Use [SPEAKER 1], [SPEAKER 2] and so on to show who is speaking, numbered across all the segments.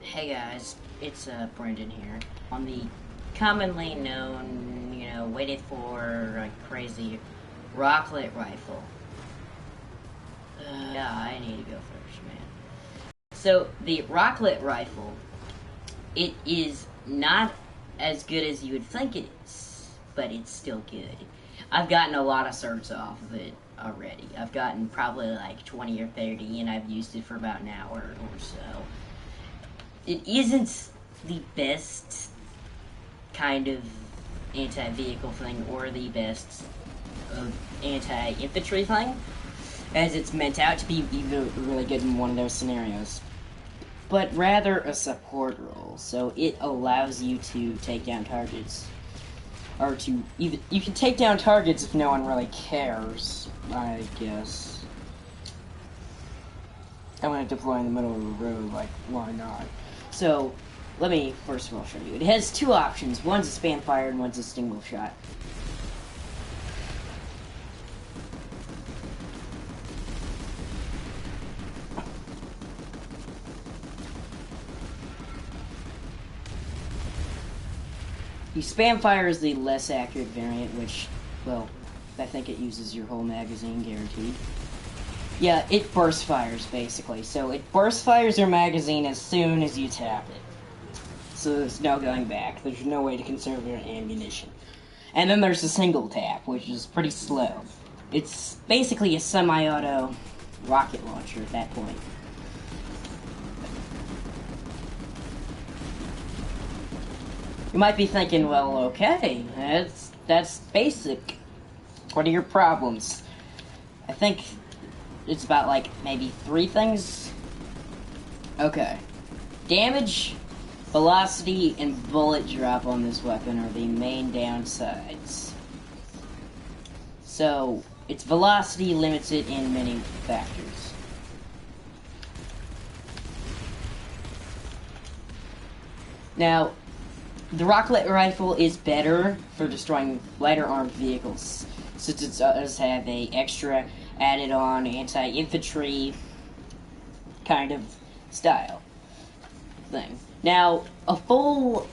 [SPEAKER 1] Hey guys, it's Brendan here on the commonly known, waited for crazy Rocklet rifle. Yeah, I need to go first, man. So the Rocklet rifle, it is not as good as you would think it is, but it's still good. I've gotten a lot of certs off of it already. I've gotten probably like 20 or 30, and I've used it for about an hour or so. It isn't the best kind of anti-vehicle thing or the best anti-infantry thing, as it's meant out to be either really good in one of those scenarios, but rather a support role. So it allows you to take down targets, or to even you can take down targets if no one really cares, I guess. I'm gonna deploy in the middle of the road, like, why not? So, let me first of all show you. It has two options. One's a spam fire and one's a single shot. The spam fire is the less accurate variant, which, well, I think it uses your whole magazine, guaranteed. Yeah, it burst fires, basically. So it burst fires your magazine as soon as you tap it. So there's no going back. There's no way to conserve your ammunition. And then there's the single tap, which is pretty slow. It's basically a semi-auto rocket launcher at that point. You might be thinking, well, okay, that's basic. What are your problems? I think it's about, like, maybe 3 things. Okay. Damage, velocity, and bullet drop on this weapon are the main downsides. So, its velocity limits it in many factors. Now, the Rocklet rifle is better for destroying lighter armed vehicles, since it does have a extra added on anti-infantry kind of style thing. Now, a full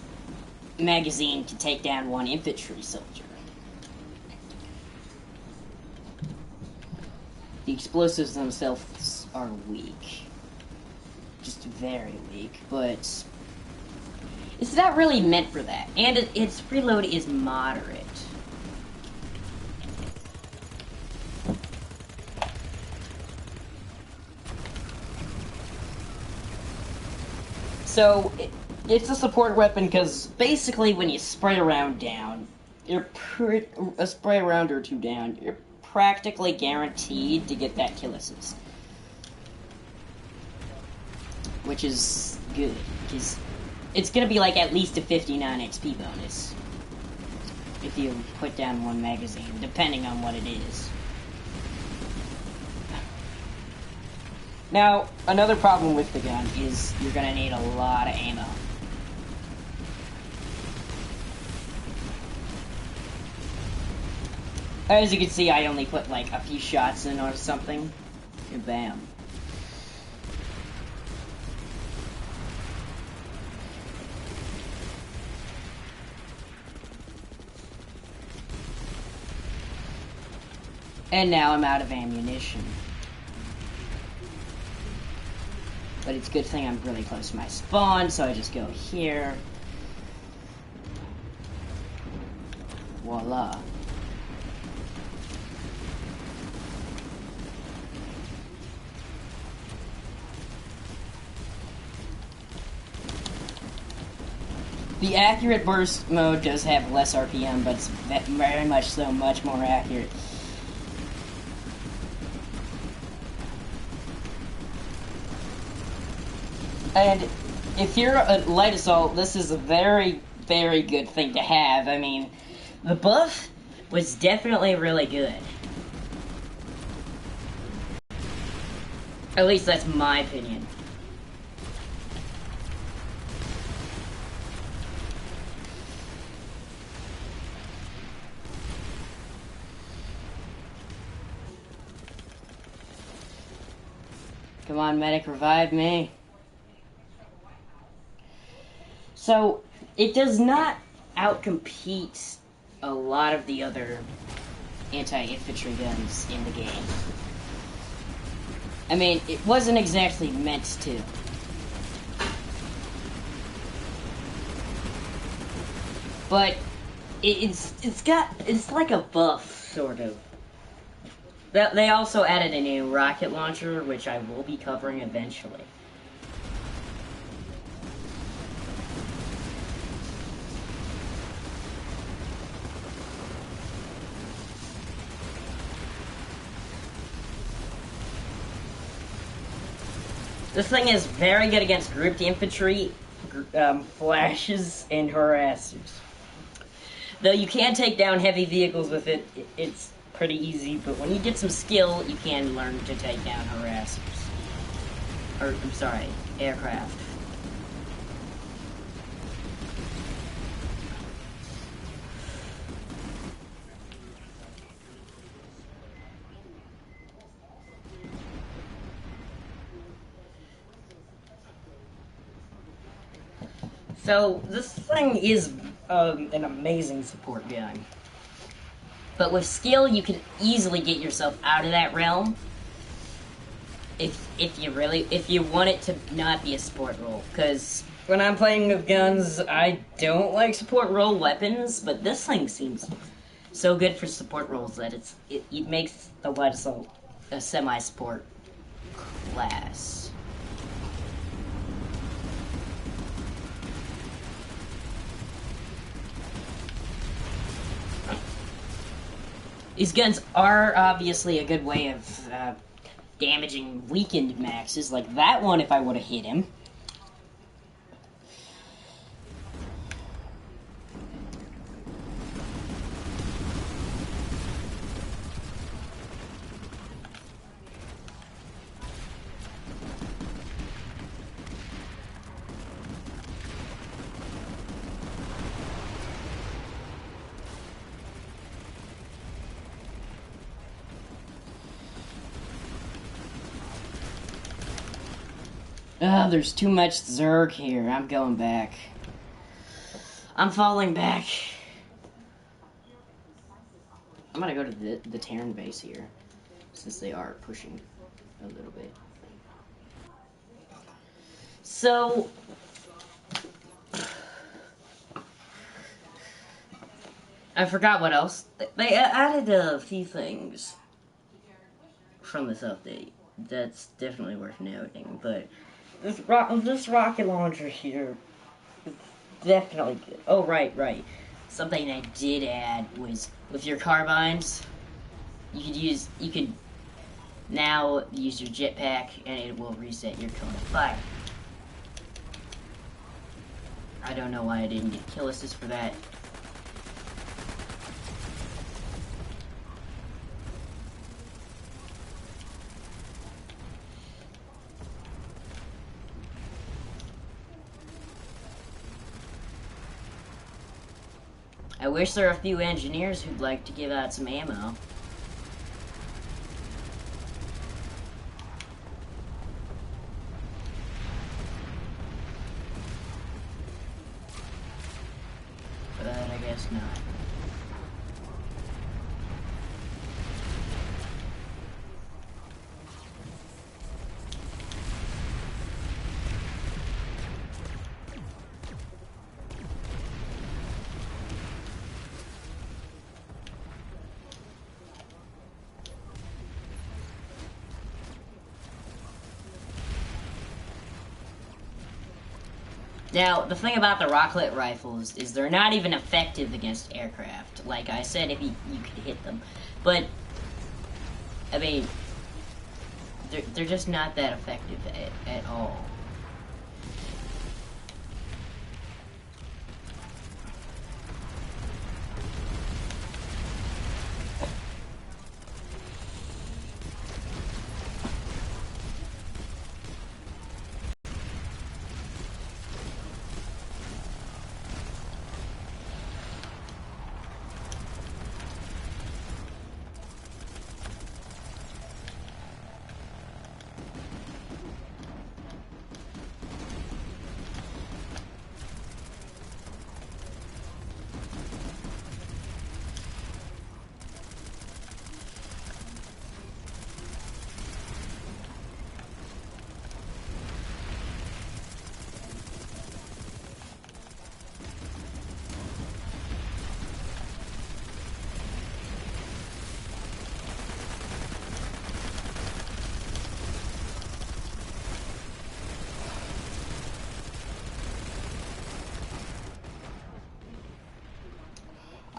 [SPEAKER 1] magazine can take down 1 infantry soldier. The explosives themselves are weak. Just very weak, but it's not really meant for that. And its reload is moderate. So, it's a support weapon because basically when you spray a round down, a spray a round or 2 down, you're practically guaranteed to get that kill assist. Which is good, because it's going to be like at least a 59 XP bonus if you put down 1 magazine, depending on what it is. Now, another problem with the gun is you're going to need a lot of ammo. As you can see, I only put like a few shots in or something, and bam. And now I'm out of ammunition. But it's a good thing I'm really close to my spawn, so I just go here. Voila. The accurate burst mode does have less RPM, but it's very much so much more accurate. And if you're a light assault, this is a very, very good thing to have. I mean, the buff was definitely really good. At least that's my opinion. Come on, medic, revive me. So, it does not outcompete a lot of the other anti-infantry guns in the game. I mean, it wasn't exactly meant to. But it's like a buff, sort of. They also added a new rocket launcher, which I will be covering eventually. This thing is very good against grouped infantry, flashes, and harassers. Though you can take down heavy vehicles with it, it's pretty easy, but when you get some skill, you can learn to take down harassers. Or, I'm sorry, aircraft. So, this thing is an amazing support gun. But with skill, you can easily get yourself out of that realm. If you want it to not be a support role. Because when I'm playing with guns, I don't like support role weapons, but this thing seems so good for support roles that it makes the light assault a semi-support class. These guns are obviously a good way of damaging weakened maxes, like that one if I would have hit him. Oh, there's too much Zerg here. I'm going back. I'm falling back. I'm gonna go to the Terran base here, since they are pushing a little bit. So, I forgot what else. They added a few things from this update. That's definitely worth noting, but this rocket launcher here is definitely good. Oh, right. Something I did add was with your carbines, you could now use your jetpack and it will reset your cone of fire. I don't know why I didn't get kill assist for that. I wish there were a few engineers who'd like to give out some ammo. But I guess not. Now, the thing about the Rocklet rifles is they're not even effective against aircraft. Like I said, if you could hit them. But, I mean, they're just not that effective at all.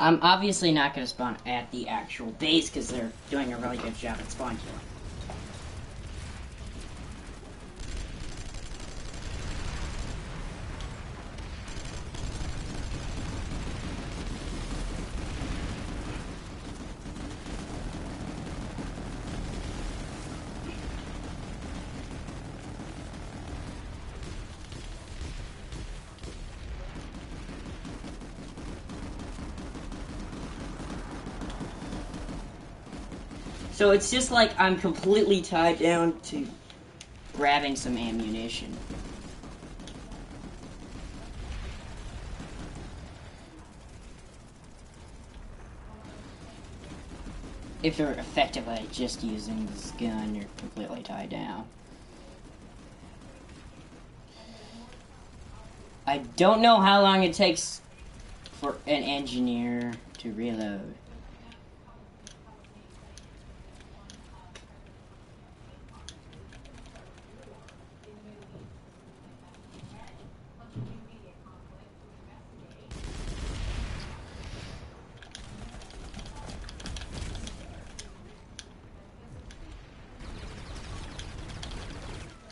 [SPEAKER 1] I'm obviously not going to spawn at the actual base because they're doing a really good job at spawn killing. So it's just like I'm completely tied down to grabbing some ammunition. If you're effectively just using this gun, you're completely tied down. I don't know how long it takes for an engineer to reload.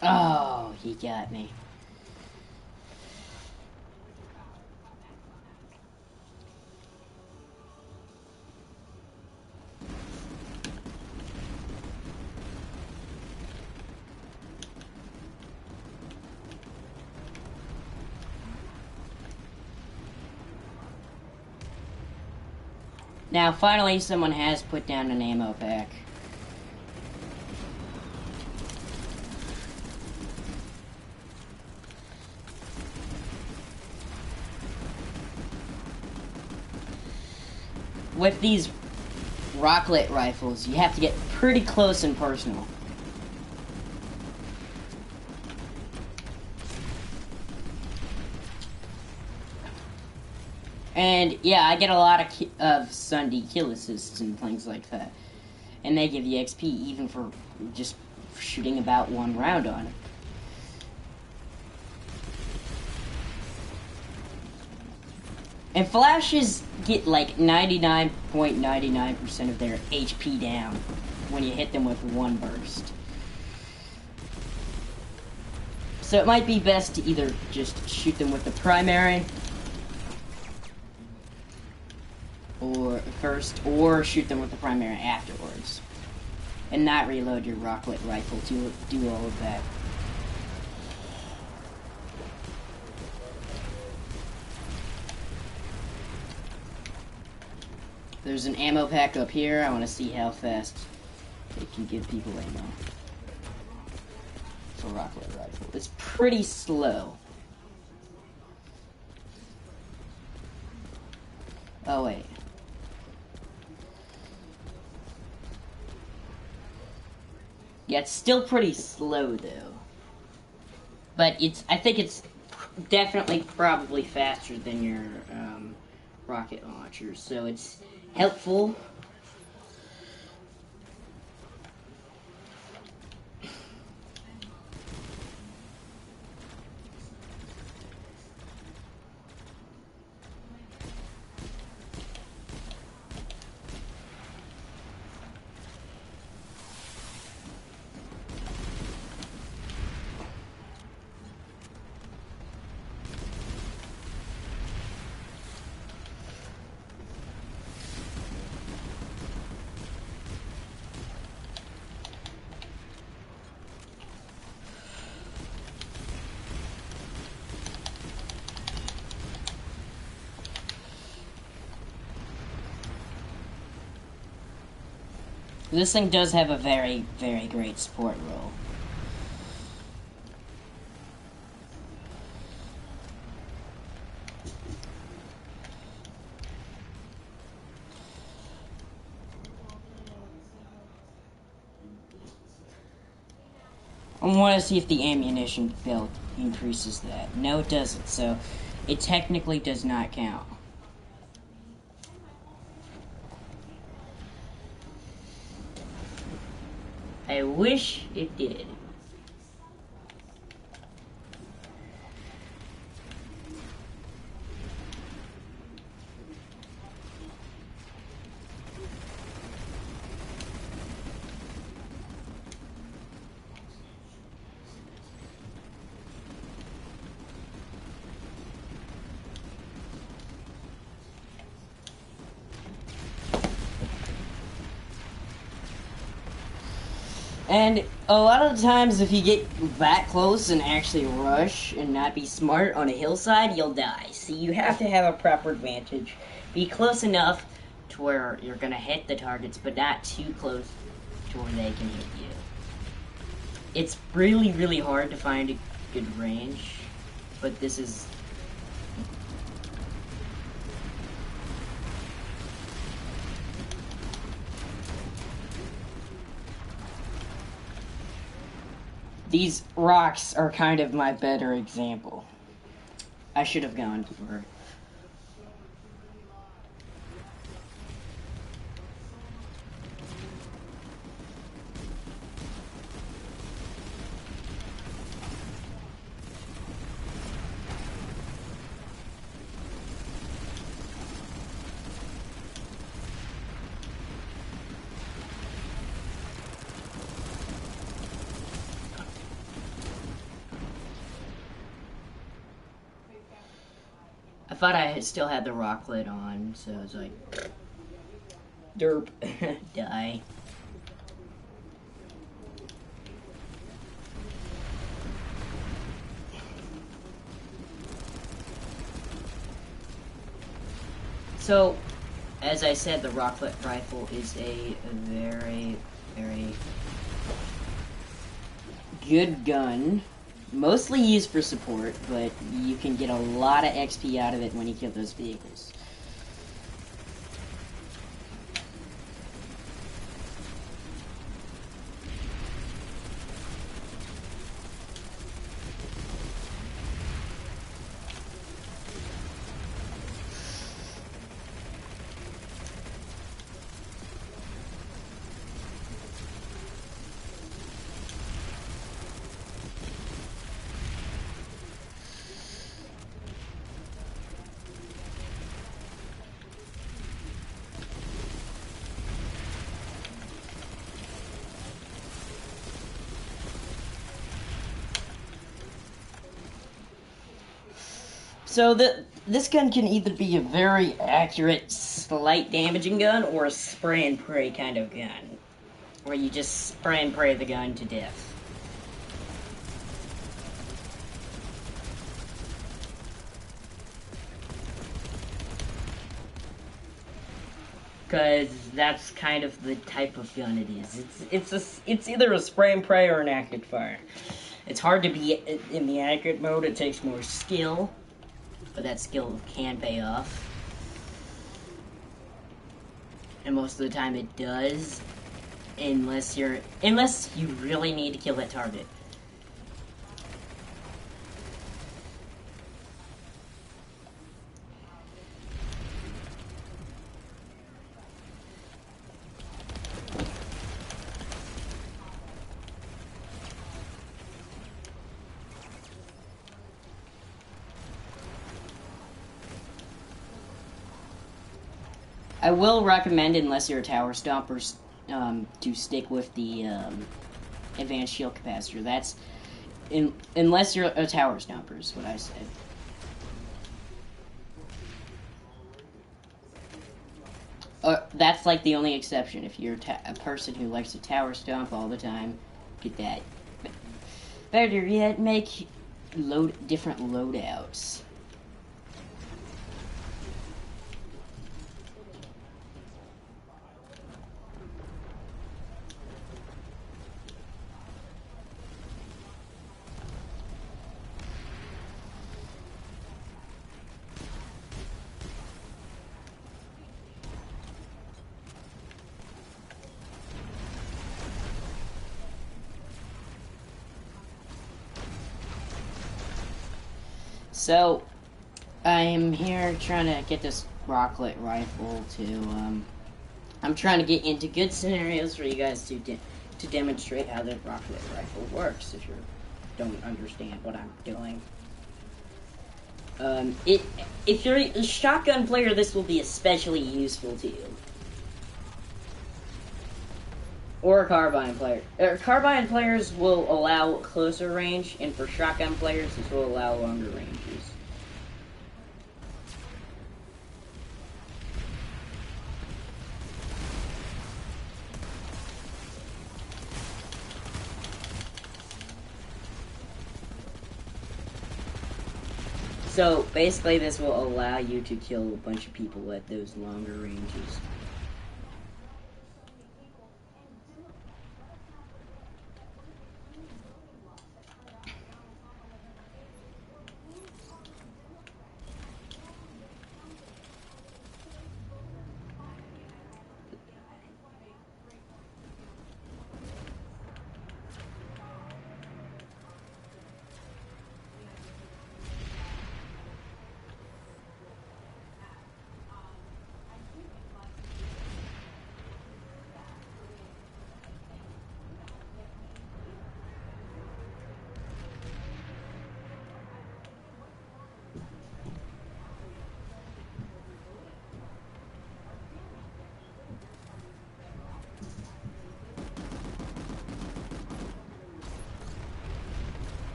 [SPEAKER 1] Oh, he got me. Now, finally, someone has put down an ammo pack. With these Rocklet rifles, you have to get pretty close and personal. And yeah, I get a lot of Sunday kill assists and things like that. And they give you XP even for just shooting about one round on it. And flashes get like 99.99% of their HP down when you hit them with one burst. So it might be best to either just shoot them with the primary or first, or shoot them with the primary afterwards. And not reload your Rocklet rifle to do all of that. There's an ammo pack up here. I want to see how fast it can give people ammo. For Rocklet rifle. It's pretty slow. Oh wait. Yeah, it's still pretty slow though. But I think it's definitely probably faster than your rocket launcher, so it's helpful. This thing does have a very, very great support role. I want to see if the ammunition belt increases that. No, it doesn't, so it technically does not count. I wish it did. And a lot of the times, if you get that close and actually rush and not be smart on a hillside, you'll die. So you have to have a proper advantage. Be close enough to where you're going to hit the targets, but not too close to where they can hit you. It's really, really hard to find a good range, but this is... These rocks are kind of my better example. I should have gone for... I thought I still had the Rocklet on, so I was like, derp, die. So, as I said, the Rocklet rifle is a very, very good gun. Mostly used for support, but you can get a lot of XP out of it when you kill those vehicles. So this gun can either be a very accurate, slight damaging gun, or a spray and pray kind of gun, where you just spray and pray the gun to death. Because that's kind of the type of gun it is. It's either a spray and pray or an accurate fire. It's hard to be in the accurate mode. It takes more skill. But that skill can pay off. And most of the time it does. Unless you really need to kill that target. I will recommend, unless you're a tower stomper, to stick with the advanced shield capacitor. That's unless you're a tower stomper, is what I said. That's like the only exception. If you're a person who likes to tower stomp all the time, get that. Better yet, make different loadouts. So, I'm here trying to get this Rocklet rifle to, I'm trying to get into good scenarios for you guys to demonstrate how the Rocklet rifle works, if you don't understand what I'm doing. If you're a shotgun player, this will be especially useful to you. Or a carbine player. Carbine players will allow closer range, and for shotgun players, this will allow longer ranges. So basically, this will allow you to kill a bunch of people at those longer ranges.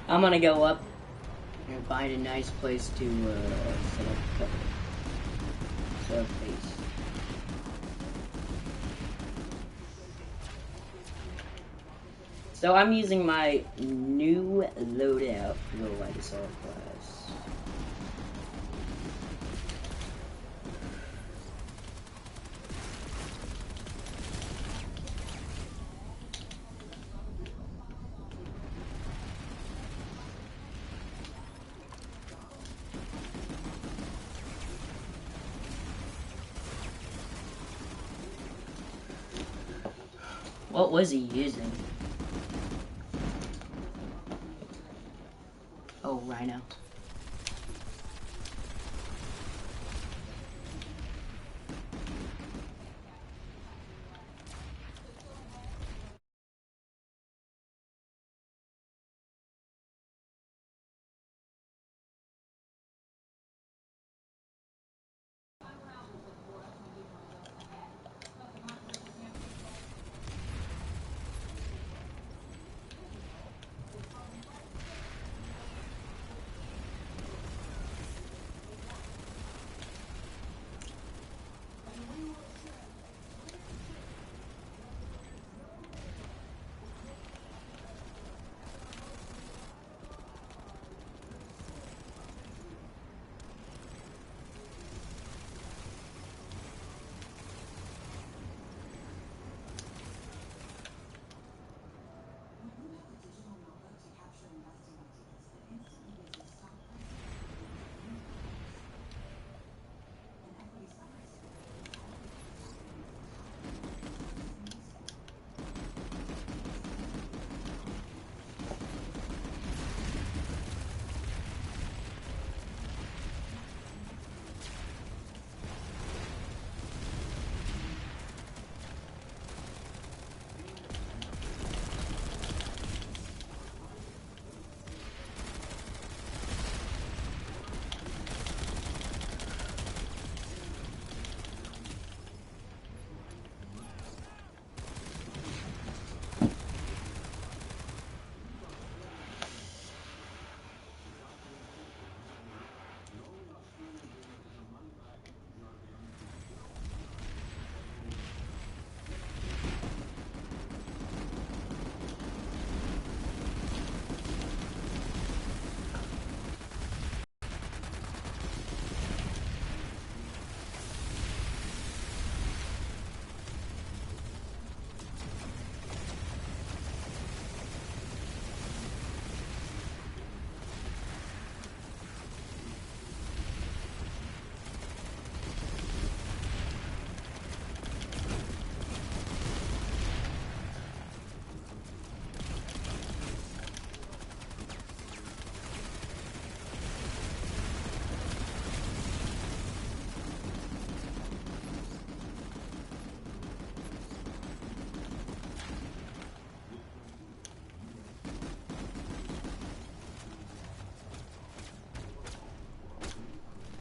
[SPEAKER 1] I'm gonna go up and find a nice place to set up cover. Set up base. So I'm using my new loadout for the light assault class. What was he using? Oh, Rhino.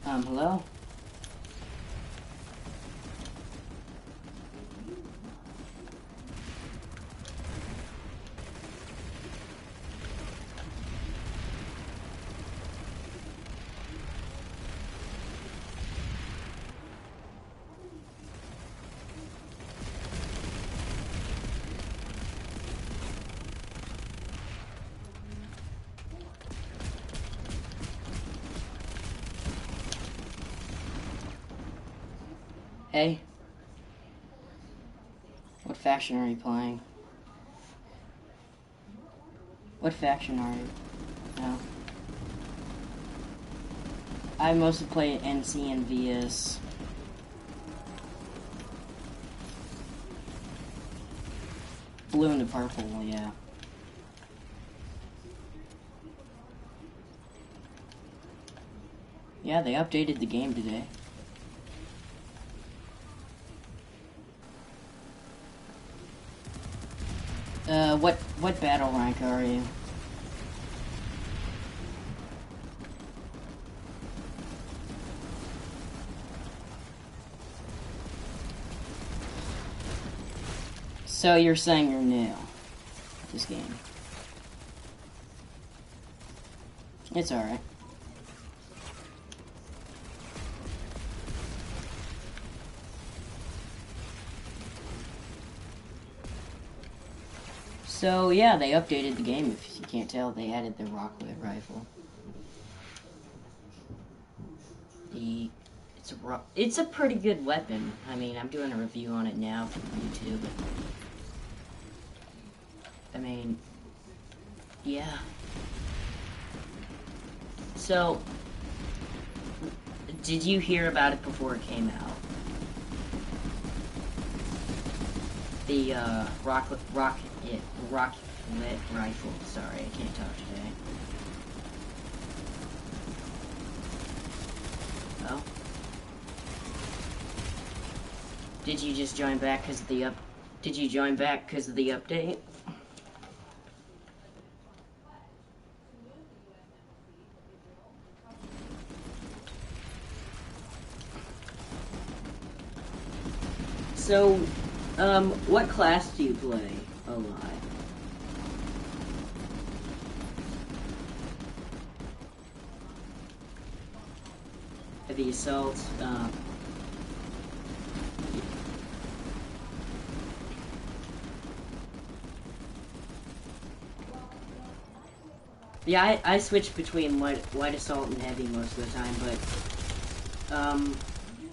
[SPEAKER 1] Hello? Hey. What faction are you playing? What faction are you? No. I mostly play NC and VS. Blue and the purple, yeah. Yeah, they updated the game today. What battle rank are you? So you're saying you're new at this game? It's alright. So yeah, they updated the game. If you can't tell, they added the Rocklet rifle. It's a pretty good weapon. I mean, I'm doing a review on it now for YouTube. I mean, yeah. So, did you hear about it before it came out? The Rocklet rifle. Sorry, I can't talk today. Oh. Did you just join back because of the Did you join back because of the update? So, what class do you play a lot? The assault, yeah, I switch between light assault and heavy most of the time, but,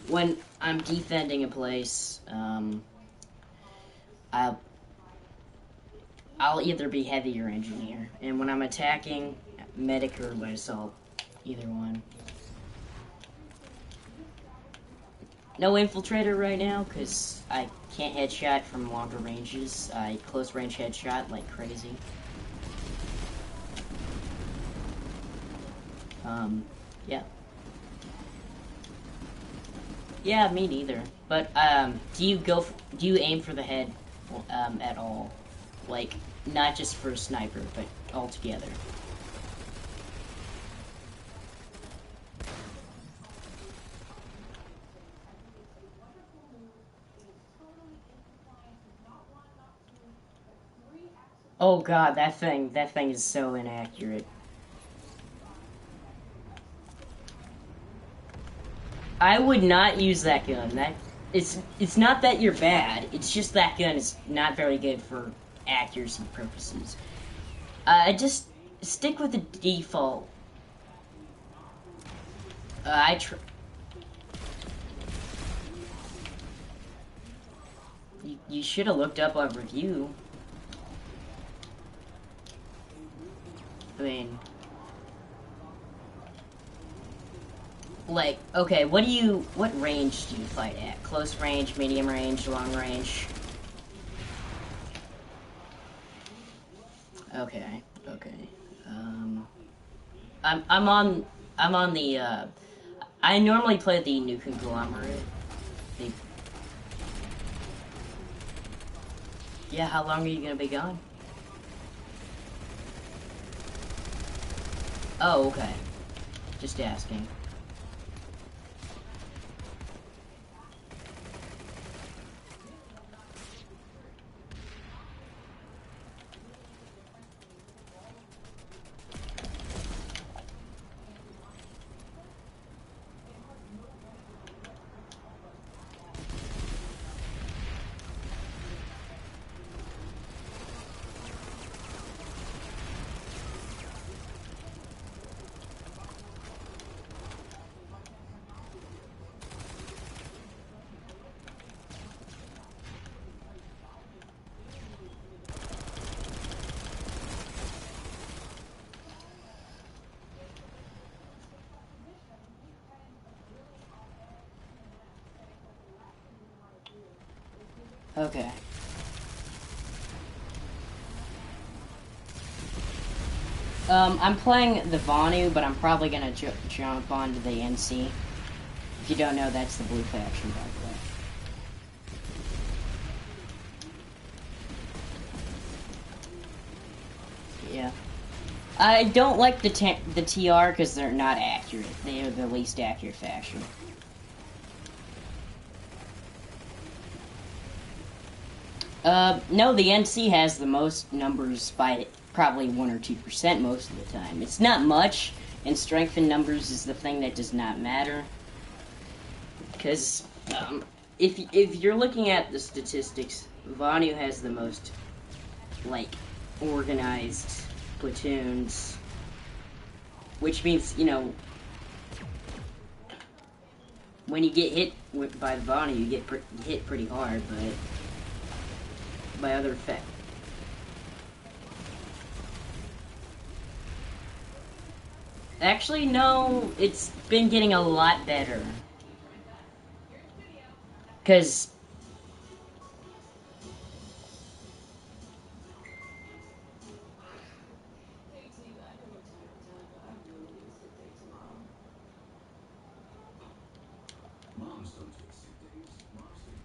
[SPEAKER 1] when I'm defending a place, I'll either be heavy or engineer, and when I'm attacking, medic or light assault, either one. No infiltrator right now, because I can't headshot from longer ranges. I close range headshot like crazy. Yeah. Yeah, me neither. But, do you aim for the head, at all? Like, not just for a sniper, but altogether? Oh god, that thing is so inaccurate. I would not use that gun. It's not that you're bad, it's just that gun is not very good for accuracy purposes. Just stick with the default. You should have looked up a review. I mean, like, okay, what range do you fight at? Close range, medium range, long range? Okay. I'm on the, I normally play the new conglomerate. Yeah, how long are you gonna be gone? Oh, okay. Just asking. Okay. I'm playing the Vanu, but I'm probably gonna jump onto the NC. If you don't know, that's the blue faction, by the way. Yeah. I don't like the TR because they're not accurate. They are the least accurate faction. No, the NC has the most numbers by probably 1 or 2% most of the time. It's not much, and strength in numbers is the thing that does not matter. Because, if you're looking at the statistics, Vanu has the most, like, organized platoons, which means, you know, when you get hit by the Vanu, you get hit pretty hard, but by other effects. Actually, no, it's been getting a lot better. Because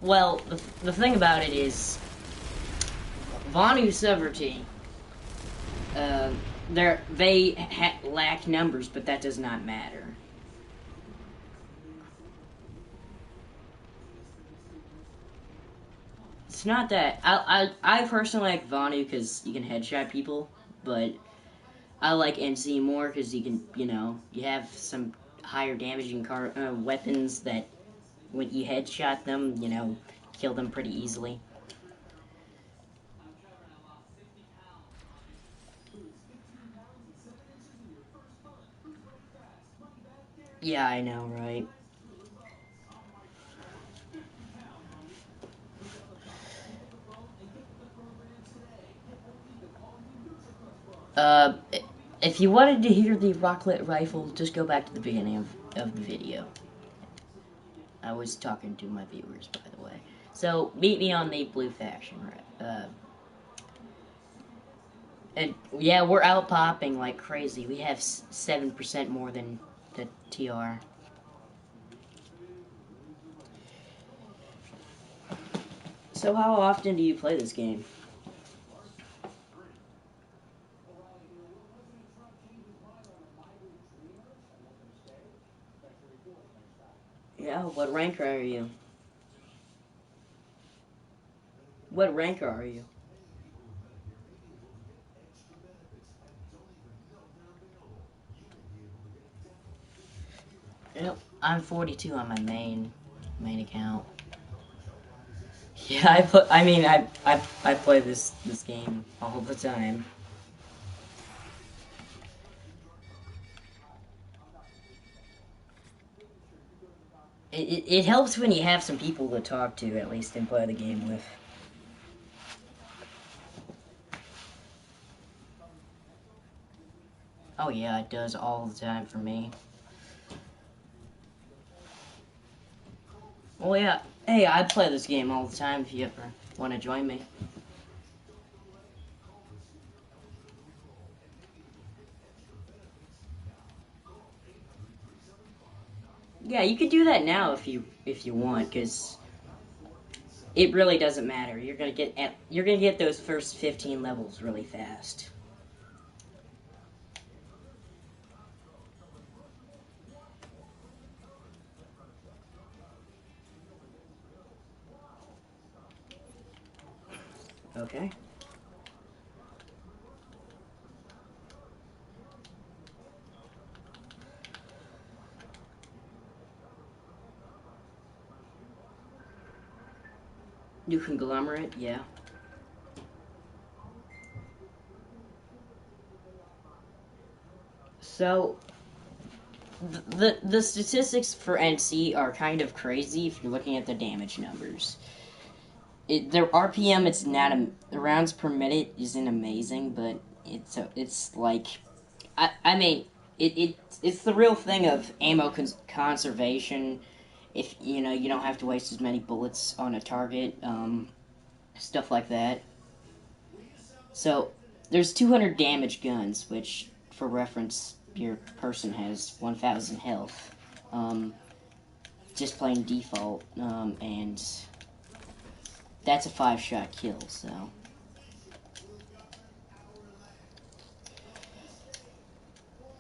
[SPEAKER 1] well, the thing about it is, Vanu sovereignty, they lack numbers, but that does not matter. It's not that I personally like Vanu because you can headshot people, but I like NC more because you can, you know, you have some higher damaging weapons that when you headshot them, you know, kill them pretty easily. Yeah, I know, right? Uh, if you wanted to hear the Rocklet rifle, just go back to the beginning of the video. I was talking to my viewers, by the way. So, meet me on the blue faction, right? And yeah, we're out popping like crazy. We have 7% more than the TR. So how often do you play this game? Yeah, what rank are you? What rank are you? Yep, I'm 42 on my main account. Yeah, I play this game all the time. It helps when you have some people to talk to, at least, and play the game with. Oh yeah, it does all the time for me. Well, yeah. Hey, I play this game all the time if you ever want to join me. Yeah, you could do that now if you want, because it really doesn't matter. You're gonna get those first 15 levels really fast. Okay. New conglomerate, yeah. So the statistics for NC are kind of crazy if you're looking at the damage numbers. Their RPM, it's not the rounds per minute isn't amazing, but it's like I mean it's the real thing of ammo conservation. If you know you don't have to waste as many bullets on a target. stuff like that. So there's 200 damage guns, which, for reference, your person has 1,000 health. Just playing default, and that's a 5-shot kill, so.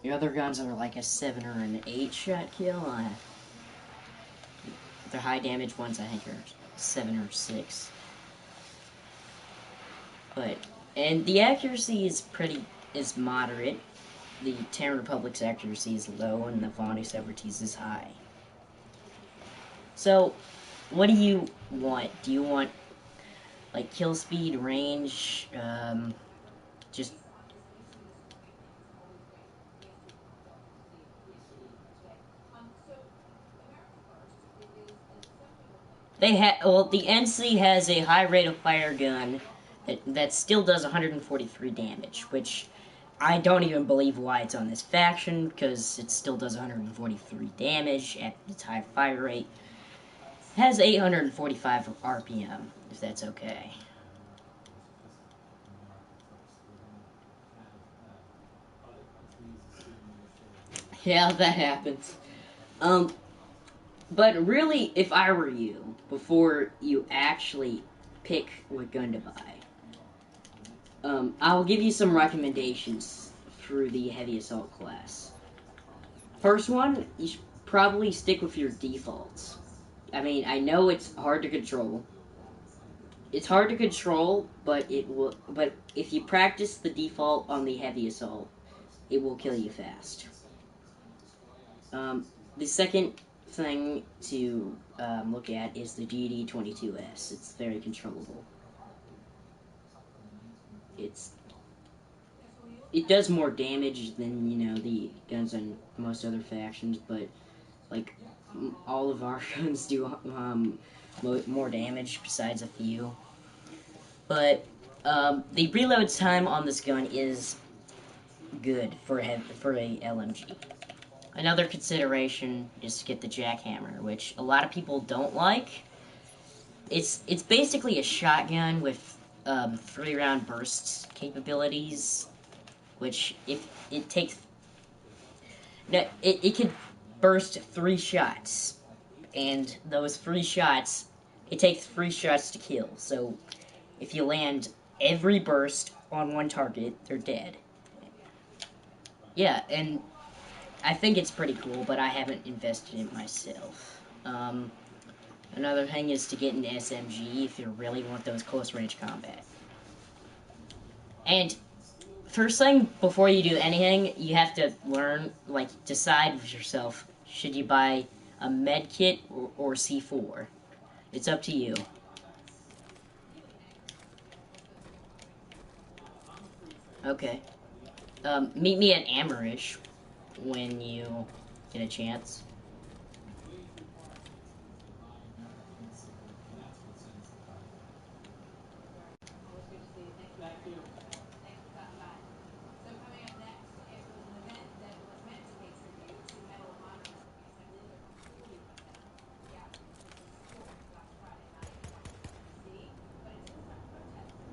[SPEAKER 1] Your other guns are like a 7 or an 8-shot kill. The high damage ones, I think, are 7 or 6. And the accuracy is moderate. The Terran Republic's accuracy is low, and the Vonnie Severties is high. So, what do you want? Do you want, like, kill speed, range, just... the NC has a high rate of fire gun that still does 143 damage, which I don't even believe why it's on this faction, because it still does 143 damage at its high fire rate. It has 845 RPM, if that's okay. Yeah, that happens. But really, if I were you, before you actually pick what gun to buy, I'll give you some recommendations for the heavy assault class. First one, you should probably stick with your defaults. I mean, I know it's hard to control. It's hard to control, but it will. But if you practice the default on the heavy assault, it will kill you fast. The second thing to look at is the GD22S. It's very controllable. It does more damage than, the guns on most other factions, but like all of our guns do more damage besides a few. But the reload time on this gun is good for a LMG. Another consideration is to get the jackhammer, which a lot of people don't like. It's basically a shotgun with 3-round bursts capabilities, which if it takes... No, it could burst 3 shots, and those 3 shots, it takes 3 shots to kill, so if you land every burst on one target, they're dead. Yeah, and I think it's pretty cool, but I haven't invested in it myself. Another thing is to get an SMG if you really want those close-range combat. And first thing, before you do anything, you have to learn, decide with yourself, should you buy a med kit or C4? It's up to you. Okay. Meet me at Amerish when you get a chance.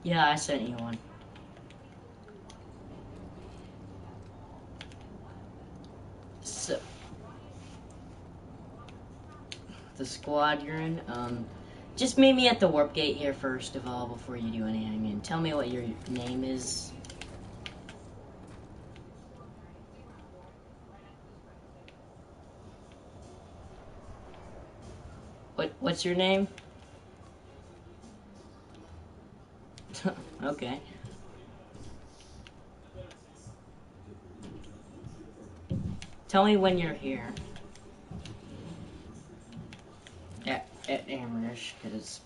[SPEAKER 1] Yeah, I sent you one. So, the squad you're in, just meet me at the warp gate here first of all before you do anything, and tell me what your name is. What's your name? Okay. Tell me when you're here. At Amerish, because...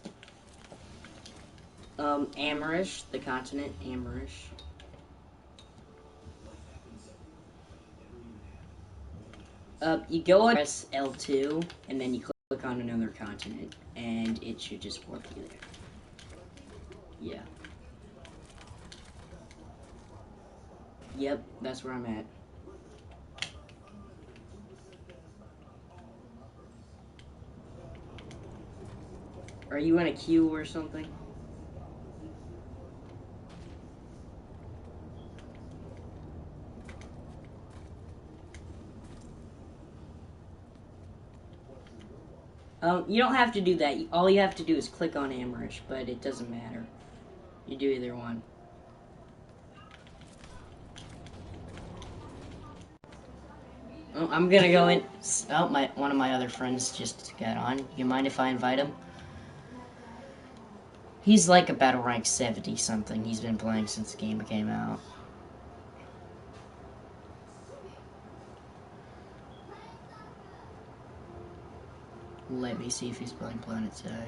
[SPEAKER 1] Amerish, the continent, Amerish. You go on press L2, and then you click on another continent, and it should just warp you there. Yeah. Yep, that's where I'm at. Are you in a queue or something? You don't have to do that. All you have to do is click on Amrish, but it doesn't matter. You do either one. Oh, I'm gonna go in. Oh, one of my other friends just got on. You mind if I invite him? He's like a battle rank 70 something. He's been playing since the game came out. Let me see if he's playing Planetside.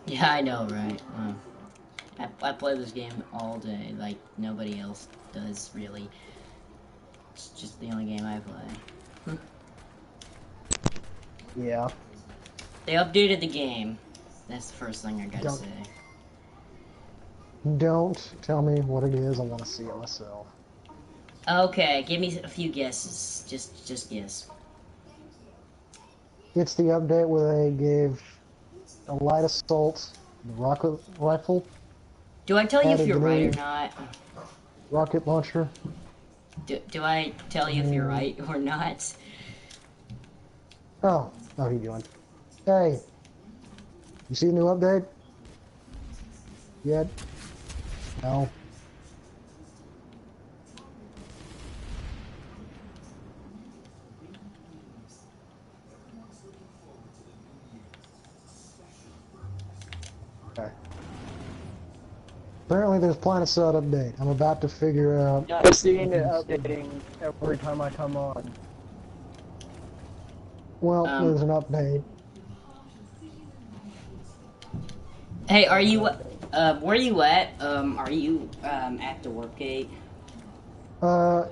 [SPEAKER 1] Yeah, I know, right? I play this game all day, like nobody else does, really. It's just the only game I play.
[SPEAKER 2] Yeah.
[SPEAKER 1] They updated the game. That's the first thing I gotta say.
[SPEAKER 2] Don't tell me what it is. I want to see it myself.
[SPEAKER 1] Okay, give me a few guesses. Just guess.
[SPEAKER 2] It's the update where they gave a light assault, the rocket rifle,
[SPEAKER 1] Do I tell you if
[SPEAKER 2] added
[SPEAKER 1] you're
[SPEAKER 2] the
[SPEAKER 1] right
[SPEAKER 2] new
[SPEAKER 1] or not?
[SPEAKER 2] rocket launcher.
[SPEAKER 1] Do I tell you if you're right or not?
[SPEAKER 2] Oh, how are you doing? Hey, you see the new update? Yet? No. Okay. Apparently there's Planetside update. I'm about to figure out...
[SPEAKER 3] Yeah, I'm seeing it updating every time I come on.
[SPEAKER 2] Well, there's an update.
[SPEAKER 1] Hey, are you, where you at? Are you, at the work gate?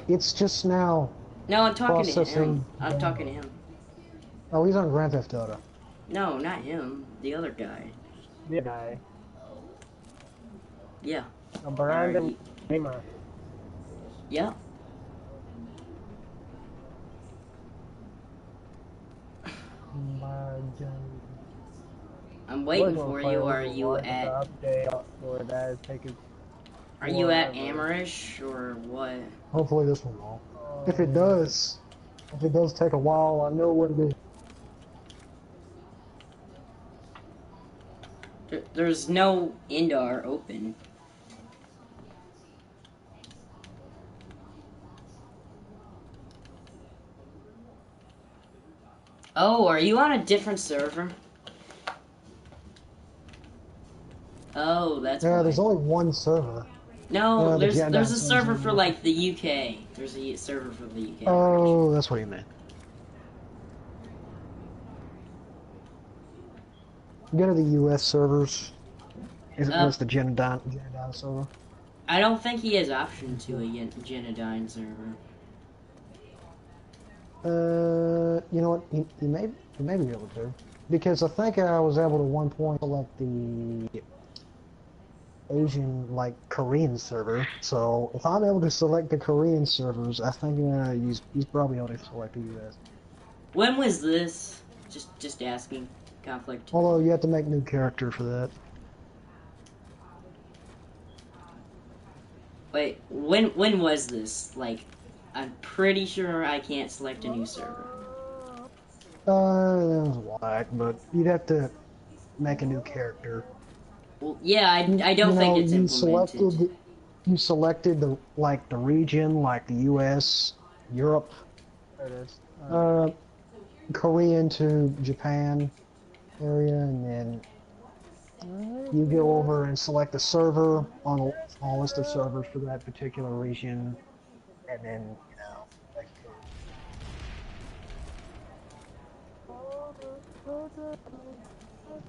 [SPEAKER 2] It's just now
[SPEAKER 1] No, I'm talking to him.
[SPEAKER 2] processing.
[SPEAKER 1] I'm talking to him.
[SPEAKER 2] Oh, he's on Grand Theft Auto.
[SPEAKER 1] No, not him. The other guy.
[SPEAKER 3] The guy.
[SPEAKER 1] Yeah.
[SPEAKER 3] A Brandon gamer.
[SPEAKER 1] Yeah. I'm waiting for you. Are you at...
[SPEAKER 3] Update for that taking.
[SPEAKER 1] Are you at Amarish or what?
[SPEAKER 2] Hopefully this one won't. If it does take a while, I know what it is.
[SPEAKER 1] There's no Indar open. Oh, are you on a different server? Oh, that's why.
[SPEAKER 2] There's only one server.
[SPEAKER 1] No, there's a server for
[SPEAKER 2] server.
[SPEAKER 1] like the UK. There's a server for the UK.
[SPEAKER 2] Oh, that's what he meant. Go to the US servers. It was the Genodyne server.
[SPEAKER 1] I don't think he has option to a Genodyne server.
[SPEAKER 2] You know what? He may be able to, because I think I was able to 1 point select the Asian, like Korean server. So if I'm able to select the Korean servers, I think he's probably able to select the US.
[SPEAKER 1] When was this? Just asking. Conflict.
[SPEAKER 2] Although you have to make new character for that.
[SPEAKER 1] Wait, when was this? Like, I'm pretty sure I can't select a new server.
[SPEAKER 2] That was whack, but you'd have to make a new character.
[SPEAKER 1] Well, yeah, I don't think it's implemented.
[SPEAKER 2] You selected the region, like the U.S., Europe,
[SPEAKER 3] There it is.
[SPEAKER 2] Korean to Japan area, and then you go over and select a server on a list of servers for that particular region, and then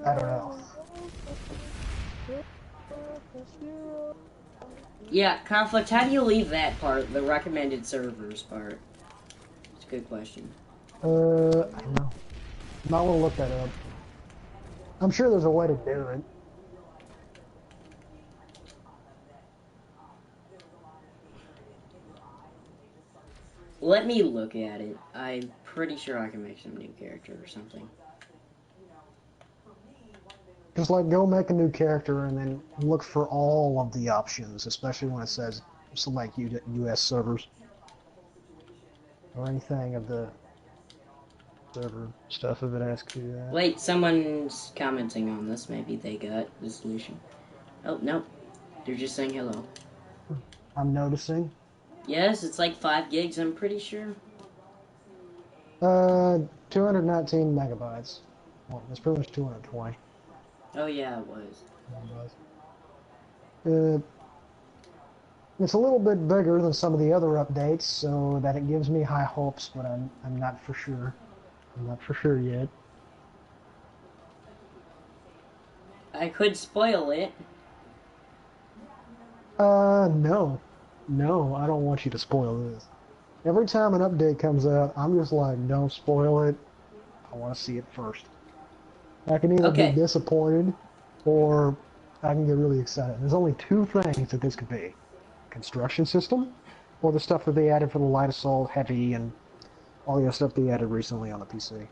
[SPEAKER 2] I don't know.
[SPEAKER 1] Yeah, Conflict, how do you leave that part, the recommended servers part? It's a good question.
[SPEAKER 2] I don't know. Might want to look that up. I'm sure there's a way to do it.
[SPEAKER 1] let me look at it. I'm pretty sure I can make some new character or something.
[SPEAKER 2] Just like go make a new character and then look for all of the options, especially when it says select US servers or anything of the server stuff if it asks you that.
[SPEAKER 1] Wait, someone's commenting on this. Maybe they got the solution. Oh, no. They're just saying hello.
[SPEAKER 2] I'm noticing.
[SPEAKER 1] Yes, it's like 5 gigs, I'm pretty sure.
[SPEAKER 2] 219 megabytes. Well, it's pretty much 220
[SPEAKER 1] Oh, yeah, it was.
[SPEAKER 2] megabytes. It's a little bit bigger than some of the other updates, so that it gives me high hopes, but I'm not for sure. I'm not for sure yet.
[SPEAKER 1] I could spoil it.
[SPEAKER 2] No. No, I don't want you to spoil this. Every time an update comes out, I'm just like, don't spoil it. I want to see it first. I can either be
[SPEAKER 1] Okay.
[SPEAKER 2] disappointed, or I can get really excited. There's only two things that this could be. Construction system, or the stuff that they added for the light assault, heavy, and all the other stuff they added recently on the PC.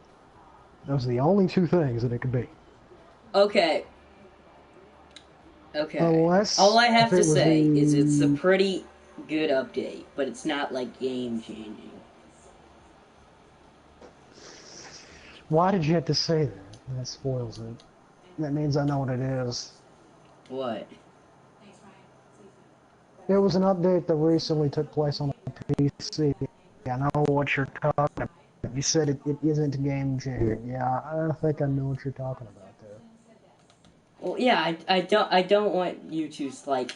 [SPEAKER 2] Those are the only two things that it could be.
[SPEAKER 1] Okay. Okay.
[SPEAKER 2] Unless
[SPEAKER 1] All I have
[SPEAKER 2] if it
[SPEAKER 1] to
[SPEAKER 2] was
[SPEAKER 1] say is it's a
[SPEAKER 2] the...
[SPEAKER 1] pretty good update, but it's not, like, game-changing.
[SPEAKER 2] Why did you have to say that? That spoils it. That means I know what it is.
[SPEAKER 1] What?
[SPEAKER 2] It was an update that recently took place on the PC. I know what you're talking about. You said it isn't game changing. Yeah, I think I know what you're talking about there.
[SPEAKER 1] Well, yeah, I don't want you to, like,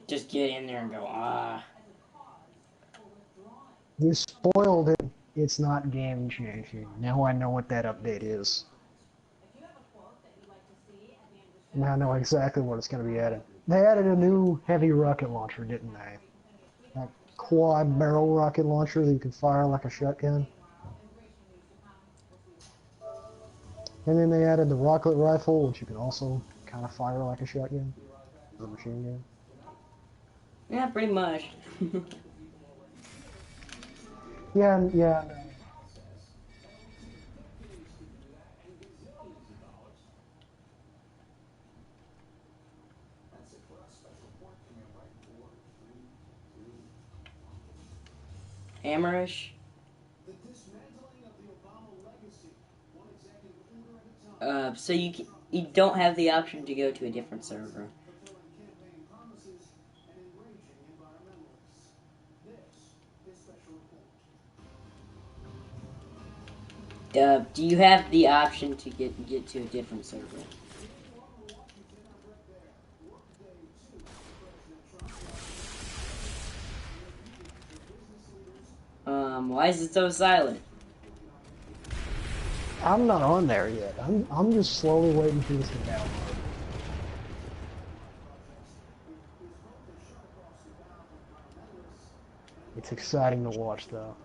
[SPEAKER 1] just get in there and go, ah.
[SPEAKER 2] You spoiled it. It's not game changing. Now I know what that update is. Now I know exactly what it's going to be added. They added a new heavy rocket launcher, didn't they? That quad barrel rocket launcher that you can fire like a shotgun. And then they added the Rocklet rifle, which you can also kind of fire like a shotgun. As a machine gun.
[SPEAKER 1] Yeah, pretty much.
[SPEAKER 2] Yeah, yeah.
[SPEAKER 1] Hammerish. So you don't have the option to go to a different server. Do you have the option to get to a different server? Why is it so silent?
[SPEAKER 2] I'm not on there yet. I'm just slowly waiting for this to download. It's exciting to watch though,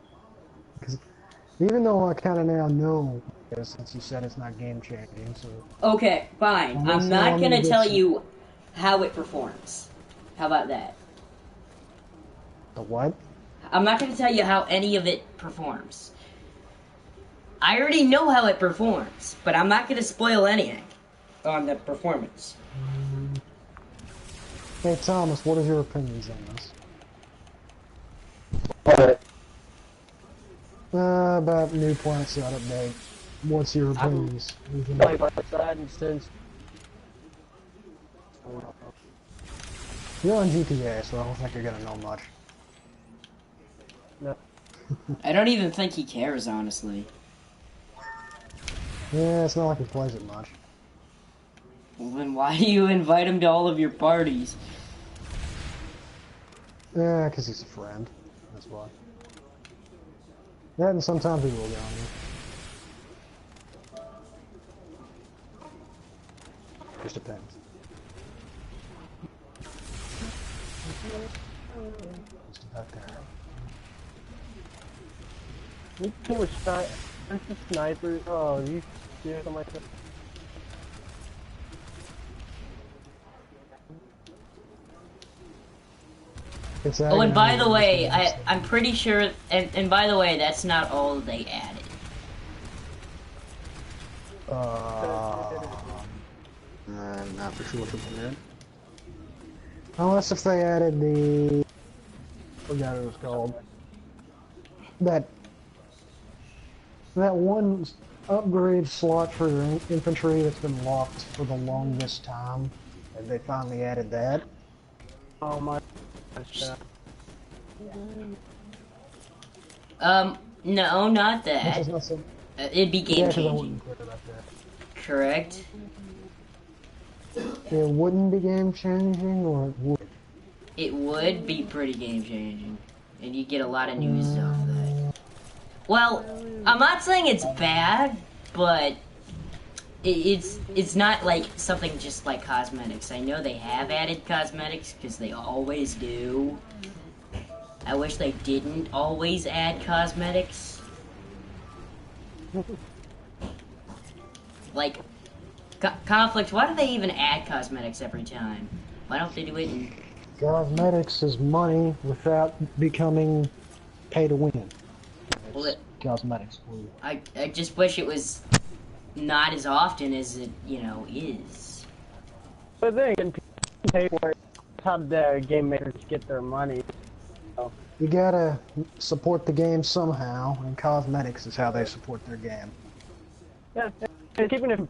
[SPEAKER 2] because even though I kind of now know, since you said it's not game changing, so
[SPEAKER 1] Okay, fine. I'm not gonna tell you how it performs. How about that?
[SPEAKER 2] the what?
[SPEAKER 1] I'm not gonna tell you how any of it performs. I already know how it performs, but I'm not gonna spoil anything on the performance.
[SPEAKER 2] Hey Thomas, what are your opinions on this?
[SPEAKER 3] But
[SPEAKER 2] About new Planetside update. What's your opinions?
[SPEAKER 3] like Planetside, and since
[SPEAKER 2] You're on GTA, so I don't think you're gonna know much.
[SPEAKER 3] no,
[SPEAKER 1] I don't even think he cares, honestly.
[SPEAKER 2] Yeah, it's not like he plays it much.
[SPEAKER 1] Well, then why do you invite him to all of your parties?
[SPEAKER 2] Yeah, because he's a friend. That's why. Yeah, and sometimes he will get on you. Just depends. Just about there.
[SPEAKER 3] you too much sniper. There's a sniper. Oh, you serious on my stuff?
[SPEAKER 2] It's
[SPEAKER 1] Oh, and by the way,
[SPEAKER 2] added.
[SPEAKER 1] I'm pretty sure, and by the way, that's not all they added.
[SPEAKER 2] I'm not for sure what they did. Unless if they added the... I forgot what it was called. That one upgrade slot for your infantry that's been locked for the longest time, and they finally added that.
[SPEAKER 3] Oh my gosh.
[SPEAKER 1] No, not
[SPEAKER 2] Which
[SPEAKER 1] that.
[SPEAKER 2] is not so...
[SPEAKER 1] It'd be game
[SPEAKER 2] Yeah, because I
[SPEAKER 1] changing.
[SPEAKER 2] wasn't clear about that.
[SPEAKER 1] Correct.
[SPEAKER 2] It wouldn't be game changing, or it would?
[SPEAKER 1] It would be pretty game changing, and you get a lot of new stuff. That. Well, I'm not saying it's bad, but it's not like something just like cosmetics. I know they have added cosmetics because they always do. I wish they didn't always add cosmetics. Like, Conflict, why do they even add cosmetics every time? Why don't they do it in...
[SPEAKER 2] Cosmetics is money without becoming pay to win.
[SPEAKER 1] Well,
[SPEAKER 2] Cosmetics for you.
[SPEAKER 1] I just wish it was not as often as it, is.
[SPEAKER 3] But then again, people pay for it. That's how the game makers get their money. So.
[SPEAKER 2] You gotta support the game somehow, and cosmetics is how they support their game.
[SPEAKER 3] Yeah, and keeping it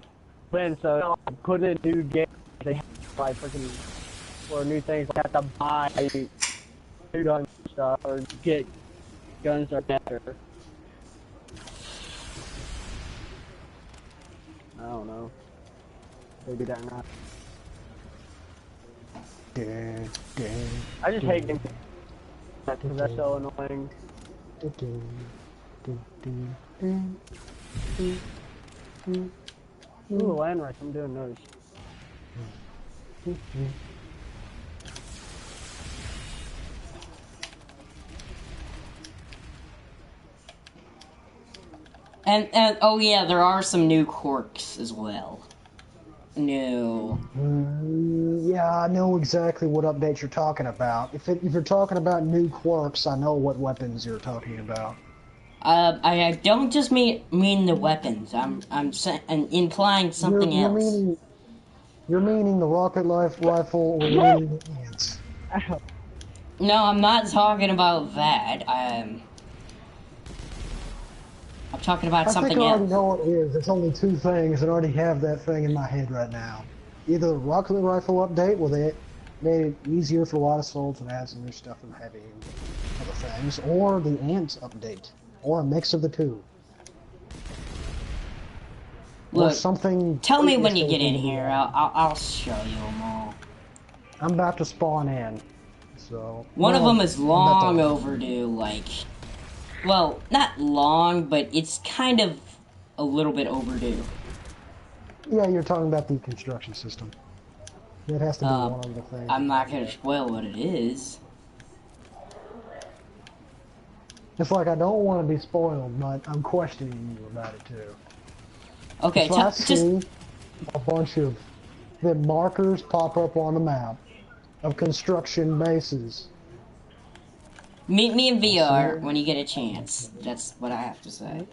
[SPEAKER 3] win, so put in new games, they have to buy freaking, or new things, they have to buy new gun stuff, or get guns that are better. I don't know. Maybe they're not. I just hate games because they're so annoying. Ooh, land rush, I'm doing those.
[SPEAKER 1] And oh yeah, there are some new quirks as well. No.
[SPEAKER 2] Yeah, I know exactly what update you're talking about. If you're talking about new quirks, I know what weapons you're talking about.
[SPEAKER 1] I don't just mean the weapons. I'm implying something else.
[SPEAKER 2] You're meaning the rocket rifle, or you're meaning the ants?
[SPEAKER 1] No, I'm not talking about that. I'm talking about something
[SPEAKER 2] I think I already
[SPEAKER 1] else.
[SPEAKER 2] know what it is. It's only two things, and I already have that thing in my head right now. Either the rocket rifle update, where they made it easier for a lot of souls and add some new stuff in heavy and other things, or the ants update, or a mix of the two.
[SPEAKER 1] Look,
[SPEAKER 2] or something.
[SPEAKER 1] Tell me when you get in here. I'll show you them all.
[SPEAKER 2] I'm about to spawn in, so
[SPEAKER 1] one of them is long overdue. Like, well, not long, but it's kind of a little bit overdue.
[SPEAKER 2] Yeah, you're talking about the construction system. That has to be one of the things.
[SPEAKER 1] I'm not gonna spoil what it is.
[SPEAKER 2] It's like I don't want to be spoiled, but I'm questioning you about it too.
[SPEAKER 1] Okay,
[SPEAKER 2] so I see a bunch of the markers pop up on the map of construction bases.
[SPEAKER 1] Meet me in VR when you get a chance. That's what I have to say.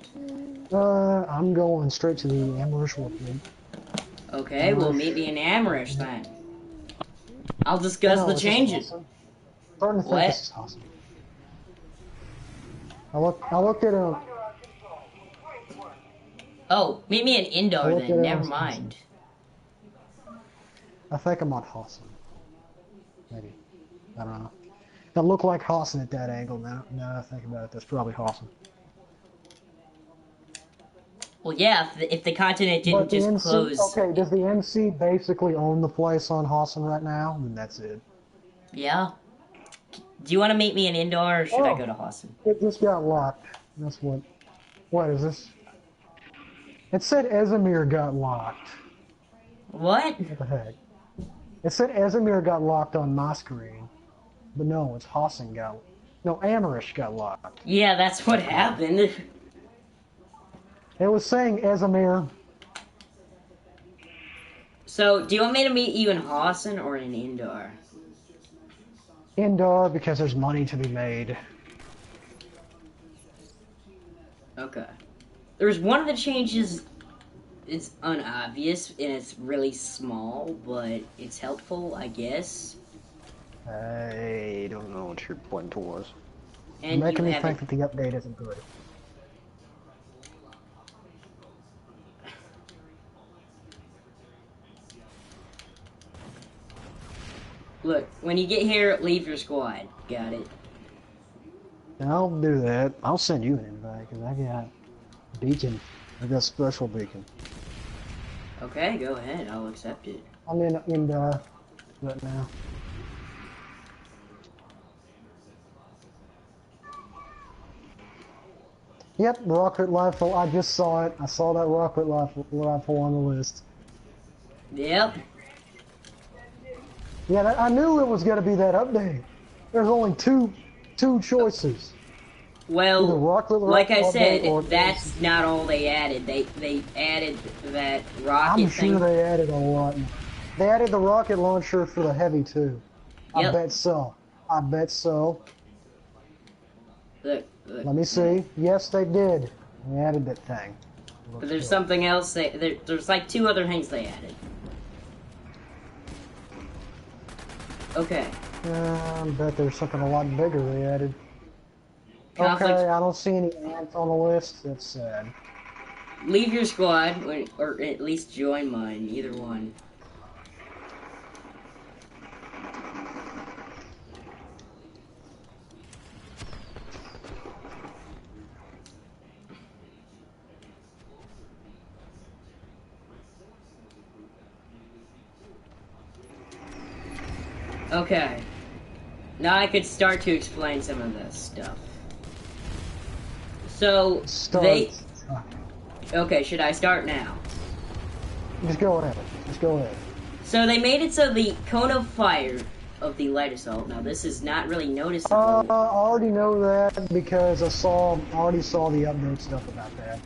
[SPEAKER 2] I'm going straight to the Ambush Warplane.
[SPEAKER 1] Okay, well meet me in Amrish then. I'll discuss the changes.
[SPEAKER 2] I'm starting to think this is awesome. I looked at a...
[SPEAKER 1] Oh, meet me in Indoor then, never mind.
[SPEAKER 2] I think I'm on Hassan. Maybe. I don't know. It looked like Hassan at that angle now. Now that I think about it, that's probably Hassan.
[SPEAKER 1] Well, yeah, if the continent didn't just close...
[SPEAKER 2] Okay, does the NC basically own the place on Hassan right now? Then that's it.
[SPEAKER 1] Yeah. Do you want to meet me in Indoor, or should I go to Hassan?
[SPEAKER 2] It just got locked. That's what... What is this? It said Ezimir got locked.
[SPEAKER 1] What?
[SPEAKER 2] What the heck? It said Ezimir got locked on my screen. But no, it's Hassan got... No, Amarish got locked.
[SPEAKER 1] Yeah, that's what happened.
[SPEAKER 2] It was saying Ezimir.
[SPEAKER 1] So, do you want me to meet you in Hassan or in Indoor?
[SPEAKER 2] Indoor because there's money to be made.
[SPEAKER 1] Okay. There's one of the changes. It's unobvious and it's really small, but it's helpful, I guess.
[SPEAKER 2] I don't know what you're pointing towards.
[SPEAKER 1] And
[SPEAKER 2] Making
[SPEAKER 1] you
[SPEAKER 2] me
[SPEAKER 1] have
[SPEAKER 2] think
[SPEAKER 1] it.
[SPEAKER 2] that the update isn't good.
[SPEAKER 1] Look, when you get here, leave your squad. Got it.
[SPEAKER 2] I'll do that. I'll send you an invite because I got beacon. I got special beacon.
[SPEAKER 1] Okay, go ahead. I'll accept it.
[SPEAKER 2] I'm in right now. Yep, rocket rifle. I just saw it. I saw that rocket rifle on the list.
[SPEAKER 1] Yep.
[SPEAKER 2] Yeah, I knew it was going to be that update. There's only two choices.
[SPEAKER 1] Well,
[SPEAKER 2] Either rocket
[SPEAKER 1] like I
[SPEAKER 2] rifle
[SPEAKER 1] said,
[SPEAKER 2] update or
[SPEAKER 1] that's not all they added. They added that rocket
[SPEAKER 2] I'm
[SPEAKER 1] thing.
[SPEAKER 2] sure they added a lot. They added the rocket launcher for the heavy too. I
[SPEAKER 1] Yep.
[SPEAKER 2] bet so. I bet so.
[SPEAKER 1] Look.
[SPEAKER 2] Let me see. Yes, they did. They added that thing.
[SPEAKER 1] But there's something else. There's like 2 other things they added. Okay.
[SPEAKER 2] I bet there's something a lot bigger they added.
[SPEAKER 1] Conflict.
[SPEAKER 2] Okay, I don't see any ants on the list. That's sad.
[SPEAKER 1] Leave your squad, or at least join mine. Either one. Okay. Now I could start to explain some of this stuff. So, Okay, should I start now?
[SPEAKER 2] Just go ahead. Just go ahead.
[SPEAKER 1] So they made it so the cone of fire of the light assault. Now this is not really noticeable.
[SPEAKER 2] I already know that because I already saw the update stuff about that.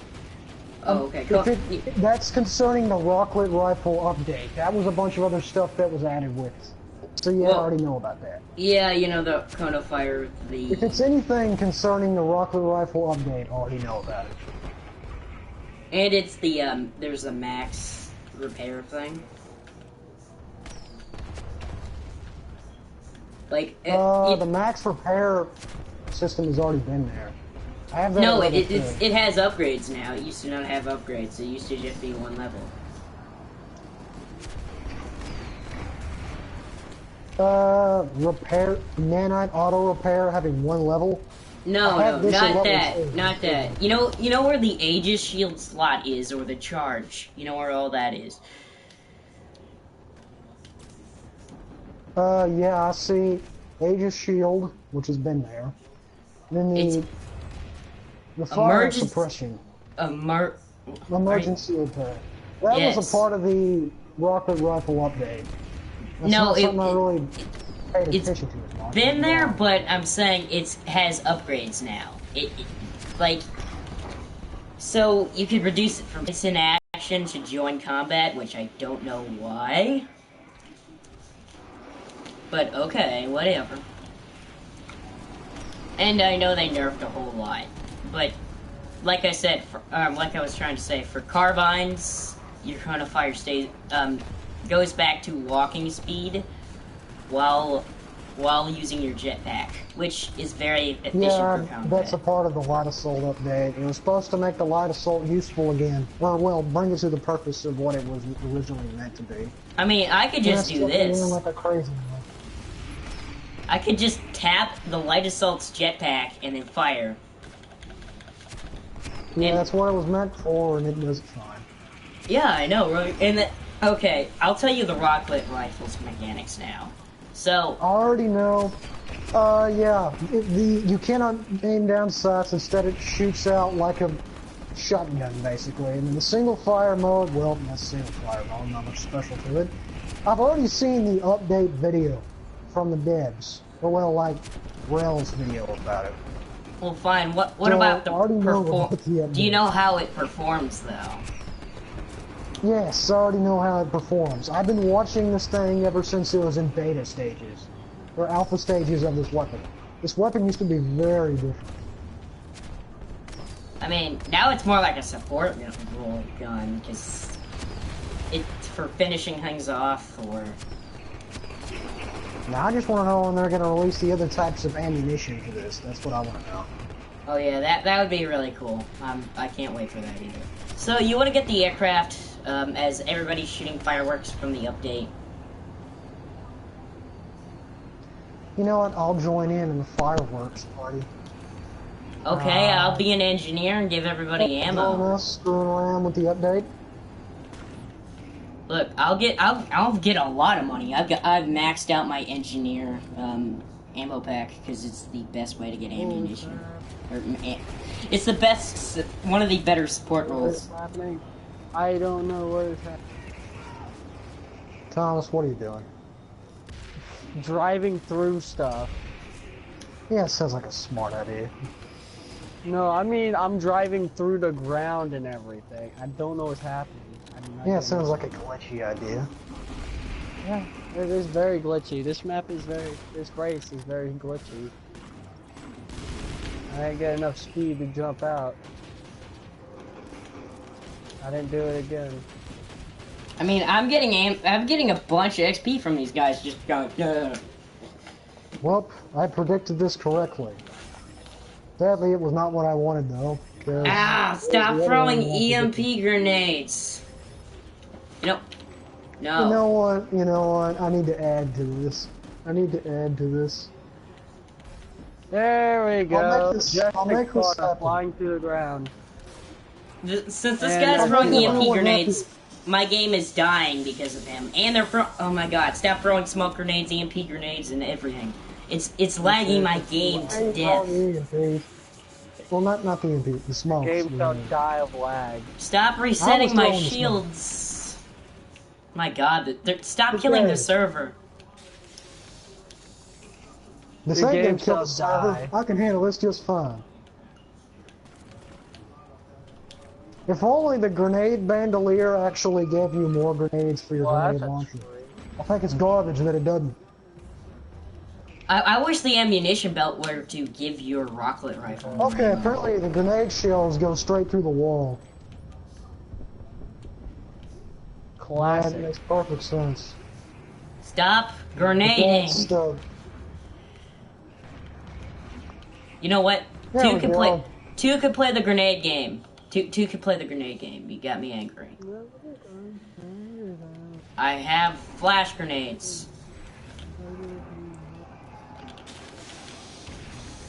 [SPEAKER 1] Oh, okay.
[SPEAKER 2] That's concerning the Rocklet rifle update. That was a bunch of other stuff that was added with it. So yeah, I already know about that.
[SPEAKER 1] Yeah, you know the cone of fire.
[SPEAKER 2] If it's anything concerning the Rocklet rifle update, I already know about it.
[SPEAKER 1] And it's the there's a max repair thing. Like
[SPEAKER 2] the max repair system has already been there. I have that.
[SPEAKER 1] No, it has upgrades now. It used to not have upgrades. It used to just be 1 level.
[SPEAKER 2] Repair, nanite auto repair having 1 level.
[SPEAKER 1] No, not that. You know where the Aegis shield slot is, or the charge. You know where all that is.
[SPEAKER 2] Yeah, I see Aegis shield, which has been there. And then the fire suppression. Emergency repair. That was a part of the rocket rifle update. That's not something I really paid attention to as much.
[SPEAKER 1] Been there, but I'm saying it has upgrades now. So you could reduce it from instant action to join combat, which I don't know why. But okay, whatever. And I know they nerfed a whole lot, but like I said, like I was trying to say, for carbines, your cone of fire goes back to walking speed while using your jetpack, which is very efficient for combat.
[SPEAKER 2] That's a part of the light assault update. It was supposed to make the light assault useful again, or well, bring it to the purpose of what it was originally meant to be.
[SPEAKER 1] I mean, I could just do this.
[SPEAKER 2] Like a crazy one.
[SPEAKER 1] I could just tap the light assault's jetpack and then fire.
[SPEAKER 2] Yeah, that's what it was meant for, and it does it fine.
[SPEAKER 1] Yeah, I know, right? And okay, I'll tell you the Rocklet rifle's mechanics now. So
[SPEAKER 2] I already know. Yeah, you cannot aim down sights. Instead, it shoots out like a shotgun, basically. And in the single fire mode, well, that's single fire mode, not much special to it. I've already seen the update video from the devs, or well, like Rel's video about it.
[SPEAKER 1] Well, fine. What about the Do you know how it performs, though?
[SPEAKER 2] Yes, I already know how it performs. I've been watching this thing ever since it was in beta stages. or alpha stages of this weapon. This weapon used to be very different.
[SPEAKER 1] I mean, now it's more like a support gun, because it's for finishing things off, or...
[SPEAKER 2] Now I just want to know when they're going to release the other types of ammunition for this. That's what I want to know.
[SPEAKER 1] Oh yeah, that would be really cool. I can't wait for that either. So you want to get the aircraft, as everybody's shooting fireworks from the update.
[SPEAKER 2] You know what? I'll join in the fireworks party.
[SPEAKER 1] Okay, I'll be an engineer and give everybody ammo.
[SPEAKER 2] Screwing around with the update.
[SPEAKER 1] Look, I'll get a lot of money. I've maxed out my engineer ammo pack because it's the best way to get ammunition. It's the best, one of the better support roles.
[SPEAKER 3] What is happening? I don't know what is happening.
[SPEAKER 2] Thomas, what are you doing?
[SPEAKER 3] Driving through stuff.
[SPEAKER 2] Yeah, it sounds like a smart idea.
[SPEAKER 3] No, I mean, I'm driving through the ground and everything. I don't know what's happening.
[SPEAKER 2] Yeah, it sounds like a glitchy idea.
[SPEAKER 3] Yeah, it is very glitchy. This map is this race is very glitchy. I didn't get enough speed to jump out. I didn't do it again.
[SPEAKER 1] I mean, I'm getting a bunch of XP from these guys just going.
[SPEAKER 2] Well, I predicted this correctly. Sadly, it was not what I wanted, though.
[SPEAKER 1] Ah! Stop throwing EMP grenades. No.
[SPEAKER 2] You know what? You know what? I need to add to this.
[SPEAKER 3] There we go.
[SPEAKER 2] I'll make this happen.
[SPEAKER 3] Flying through the ground.
[SPEAKER 1] Since this guy's throwing EMP grenades, my game is dying because of him. And they're oh my god! Stop throwing smoke grenades, EMP grenades, and everything. It's lagging my game to death.
[SPEAKER 2] Well, not the EMP, the smoke.
[SPEAKER 3] Game don't die of lag.
[SPEAKER 1] Stop resetting my shields. My god! Stop killing the server.
[SPEAKER 2] This ain't gonna kill the server. I can handle this just fine. If only the grenade bandolier actually gave you more grenades for your grenade launcher. I think it's garbage that it doesn't.
[SPEAKER 1] I wish the ammunition belt were to give your rocklet rifle.
[SPEAKER 2] Okay, apparently the grenade shells go straight through the wall.
[SPEAKER 3] Classic.
[SPEAKER 2] That makes perfect sense.
[SPEAKER 1] Stop grenading. You know what? Two could play the grenade game. Two could play the grenade game. You got me angry. I have flash grenades.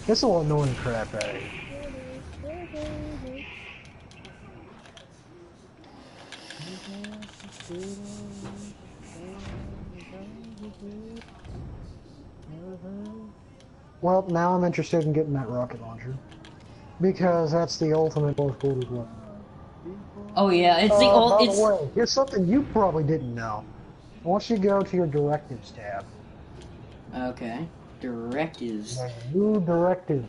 [SPEAKER 2] This will annoy the crap out of you. Well, now I'm interested in getting that rocket launcher. Because that's the ultimate close-quarters weapon.
[SPEAKER 1] Oh yeah, it's the old...
[SPEAKER 2] By the way, here's something you probably didn't know. I want you to go to your directives tab.
[SPEAKER 1] Okay. Directives.
[SPEAKER 2] The new directive.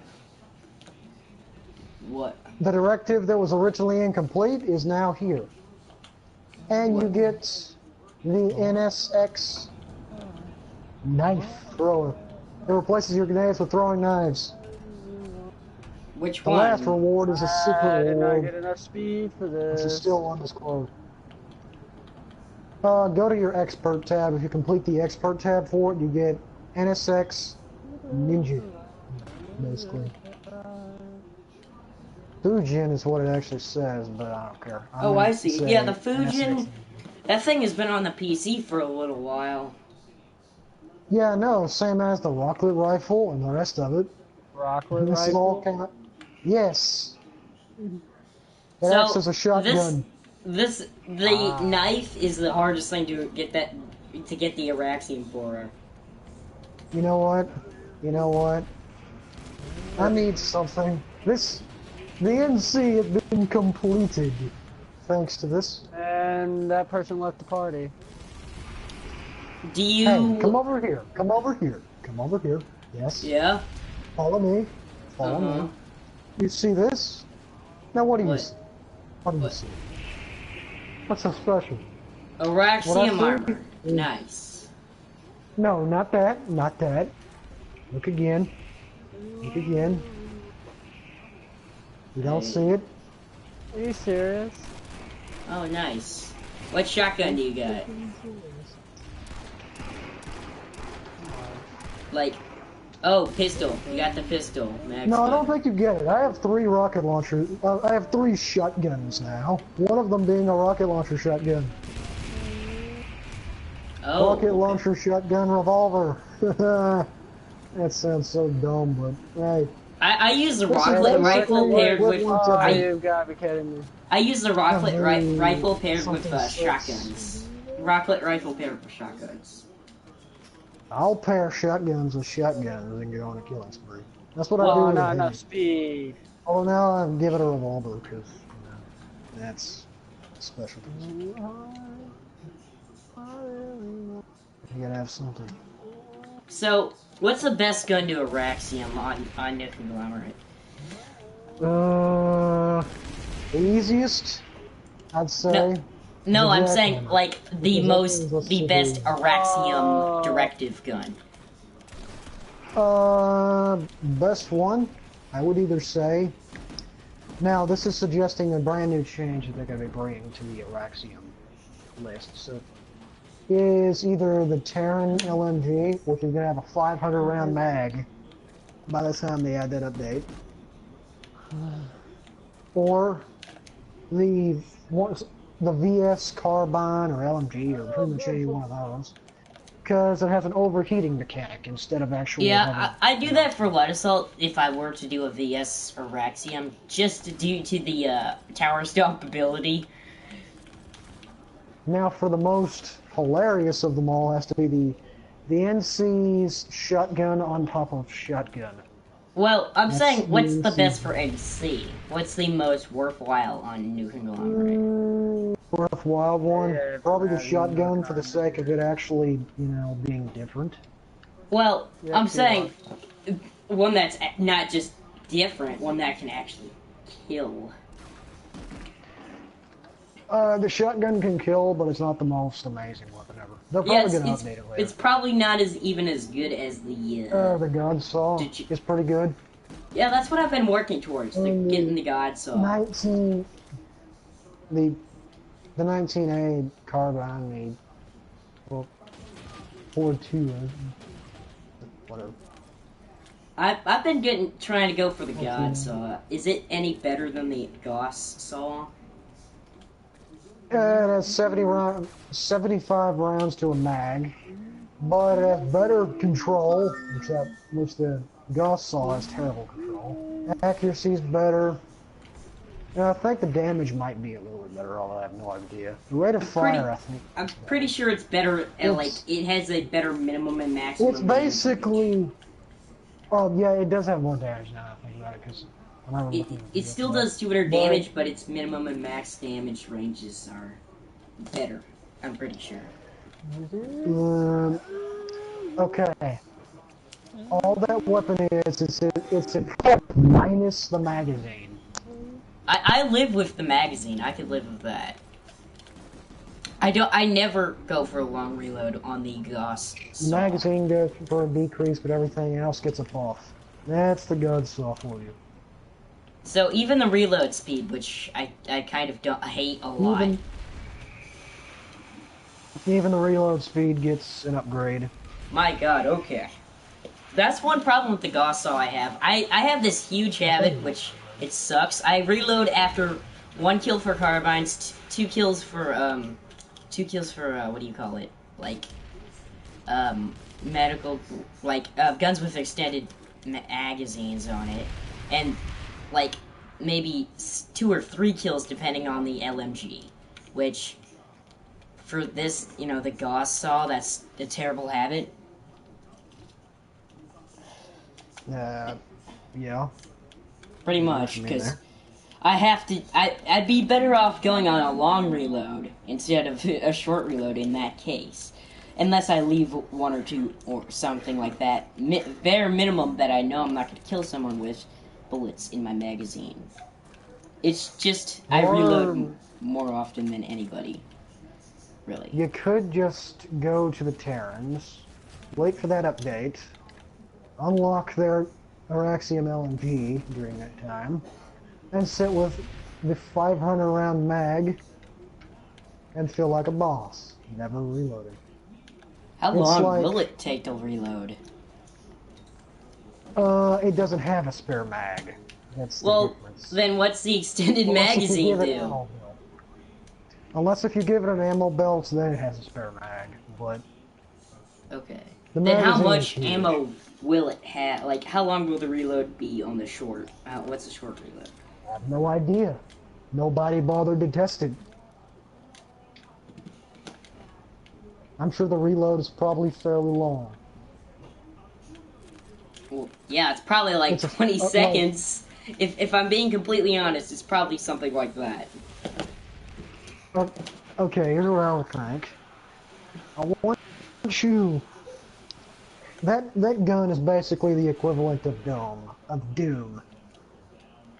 [SPEAKER 1] What?
[SPEAKER 2] The directive that was originally incomplete is now here. And you get the NSX knife thrower. It replaces your grenades with throwing knives.
[SPEAKER 1] Which
[SPEAKER 2] the
[SPEAKER 1] one?
[SPEAKER 2] The last reward is a secret
[SPEAKER 3] I did
[SPEAKER 2] reward.
[SPEAKER 3] not get enough speed for this.
[SPEAKER 2] Which is still undisclosed. Go to your expert tab. If you complete the expert tab for it, you get NSX Ninja, basically. Fujin is what it actually says, but I don't care.
[SPEAKER 1] I see. Yeah, the Fujin, that thing has been on the PC for a little while.
[SPEAKER 2] Yeah, no, same as the Rocklet rifle and the rest of it.
[SPEAKER 3] Rocklet
[SPEAKER 2] this
[SPEAKER 3] rifle?
[SPEAKER 2] All kind of, yes. It acts as a shotgun.
[SPEAKER 1] The knife is the hardest thing to get the Araxium for.
[SPEAKER 2] You know what? I need something. The NC has been completed, thanks to this.
[SPEAKER 3] And that person left the party.
[SPEAKER 1] Do you...
[SPEAKER 2] Hey, come over here. Yes.
[SPEAKER 1] Yeah?
[SPEAKER 2] Follow me. Follow me. You see this? Now what do you see? What do you see? What's so special?
[SPEAKER 1] Araxium armor. Nice.
[SPEAKER 2] No, not that. Look again. Look again. You don't see it?
[SPEAKER 3] Are you serious?
[SPEAKER 1] Oh, nice. What shotgun do you got? Like, oh, pistol. You got the pistol. Max
[SPEAKER 2] No, I don't
[SPEAKER 1] fire.
[SPEAKER 2] think you get it. I have 3 rocket launchers. I have 3 shotguns now. One of them being a rocket launcher shotgun.
[SPEAKER 1] Oh,
[SPEAKER 2] Rocket
[SPEAKER 1] okay.
[SPEAKER 2] launcher shotgun revolver. That sounds so dumb, but hey.
[SPEAKER 1] I use the
[SPEAKER 2] This is
[SPEAKER 1] Rocklet rifle
[SPEAKER 2] basically
[SPEAKER 1] paired with
[SPEAKER 2] equivalent to
[SPEAKER 3] You've got to be kidding me.
[SPEAKER 1] I use the Rocklet rifle paired with
[SPEAKER 2] something
[SPEAKER 1] shotguns. Rocklet rifle paired with shotguns.
[SPEAKER 2] I'll pair shotguns with shotguns and go on a killing spree. That's what I
[SPEAKER 1] Well,
[SPEAKER 2] do
[SPEAKER 3] Oh,
[SPEAKER 2] with a
[SPEAKER 3] not enough
[SPEAKER 2] hand.
[SPEAKER 3] speed.
[SPEAKER 2] Although now I give it a revolver because that's special. You gotta have something.
[SPEAKER 1] So, what's the best gun to Araxium on New Conglomerate?
[SPEAKER 2] The easiest, I'd say.
[SPEAKER 1] No, I'm
[SPEAKER 2] the
[SPEAKER 1] saying
[SPEAKER 2] jackhammer.
[SPEAKER 1] like the best Araxium
[SPEAKER 3] Oh.
[SPEAKER 1] directive gun.
[SPEAKER 2] Best one, I would either say. Now, this is suggesting a brand new change that they're going to be bringing to the Araxium list. So, is either the Terran LMG, which is going to have a 500 round mag by the time they add that update, or the VS carbine or LMG or pretty much any one of those, because it has an overheating mechanic instead of actually
[SPEAKER 1] Yeah, I do that for Light Assault if I were to do a VS Araxium, just due to the tower stomp ability.
[SPEAKER 2] Now, for the most hilarious of them all has to be the NC's shotgun on top of shotgun.
[SPEAKER 1] Well, I'm
[SPEAKER 2] That's
[SPEAKER 1] saying, what's the
[SPEAKER 2] the
[SPEAKER 1] best for NC? What's the most worthwhile on New Conglomerate?
[SPEAKER 2] Worthwhile one,
[SPEAKER 3] Yeah,
[SPEAKER 2] probably the
[SPEAKER 3] probably
[SPEAKER 2] shotgun
[SPEAKER 3] not
[SPEAKER 2] for the sake of it actually, you know, being different.
[SPEAKER 1] Well,
[SPEAKER 3] Yeah,
[SPEAKER 1] I'm
[SPEAKER 3] too
[SPEAKER 1] saying one that's not just different, one that can actually kill.
[SPEAKER 2] The shotgun can kill, but it's not the most amazing weapon ever. They're
[SPEAKER 1] Yeah,
[SPEAKER 2] probably going to update it later.
[SPEAKER 1] it's probably not even as good as the.
[SPEAKER 2] The God Saw is pretty good.
[SPEAKER 1] Yeah, that's what I've been working towards, getting the God Saw.
[SPEAKER 2] 19... The 19A carbine, well, 4.2, whatever.
[SPEAKER 1] I've been trying to go for the God Saw. Is it any better than the Gauss Saw?
[SPEAKER 2] It has 75 rounds to a mag, but it has better control, which the Gauss Saw has terrible control. Accuracy's better. I think the damage might be a little bit better, although I have no idea. The rate of fire, I think.
[SPEAKER 1] I'm pretty sure it's better. Like it has a better minimum and maximum.
[SPEAKER 2] It's basically. Oh yeah, it does have more damage now. I think about it because.
[SPEAKER 1] It still does 200 damage, but its minimum and max damage ranges are better. I'm pretty sure.
[SPEAKER 2] Okay. All that weapon is it's a minus the magazine.
[SPEAKER 1] I live with the magazine. I could live with that. I never go for a long reload on the Gauss Saw.
[SPEAKER 2] Magazine goes for a decrease, but everything else gets a buff. That's the God Saw for you.
[SPEAKER 1] So even the reload speed, which I kind of hate a lot.
[SPEAKER 2] Even the reload speed gets an upgrade.
[SPEAKER 1] My god, okay. That's one problem with the Gauss Saw I have. I have this huge habit, which it sucks. I reload after 1 kill for carbines, 2 kills for, what do you call it? Like, medical, like, guns with extended magazines on it. And, like, maybe 2 or 3 kills depending on the LMG. Which, for this, you know, the Gauss Saw, that's a terrible habit.
[SPEAKER 2] Yeah.
[SPEAKER 1] Pretty much, because I have to. I'd be better off going on a long reload instead of a short reload in that case, unless I leave 1 or 2 or something like that. Bare minimum that I know I'm not going to kill someone with bullets in my magazine. It's just I reload more often than anybody. Really.
[SPEAKER 2] You could just go to the Terrans, wait for that update, unlock their Axiom LMG during that time, and sit with the 500 round mag and feel like a boss, never reloading.
[SPEAKER 1] How
[SPEAKER 2] It's
[SPEAKER 1] long
[SPEAKER 2] like,
[SPEAKER 1] will it take to reload?
[SPEAKER 2] it doesn't have a spare mag. That's the
[SPEAKER 1] Well,
[SPEAKER 2] difference.
[SPEAKER 1] then what's the extended
[SPEAKER 2] Unless if you
[SPEAKER 1] magazine
[SPEAKER 2] give it
[SPEAKER 1] do?
[SPEAKER 2] ammo belt. Unless if you give it an ammo belt, then it has a spare mag. But
[SPEAKER 1] Okay.
[SPEAKER 2] the
[SPEAKER 1] Then how
[SPEAKER 2] magazine is
[SPEAKER 1] much
[SPEAKER 2] huge.
[SPEAKER 1] ammo will it have? Like, how long will the reload be on the short? What's the short reload?
[SPEAKER 2] I have no idea. Nobody bothered to test it. I'm sure the reload is probably fairly long.
[SPEAKER 1] Well, yeah, it's probably like
[SPEAKER 2] It's a-
[SPEAKER 1] 20
[SPEAKER 2] like-
[SPEAKER 1] seconds. If I'm being completely honest, it's probably something like that.
[SPEAKER 2] Okay, here's what I would think. I want you. That gun is basically the equivalent of Doom.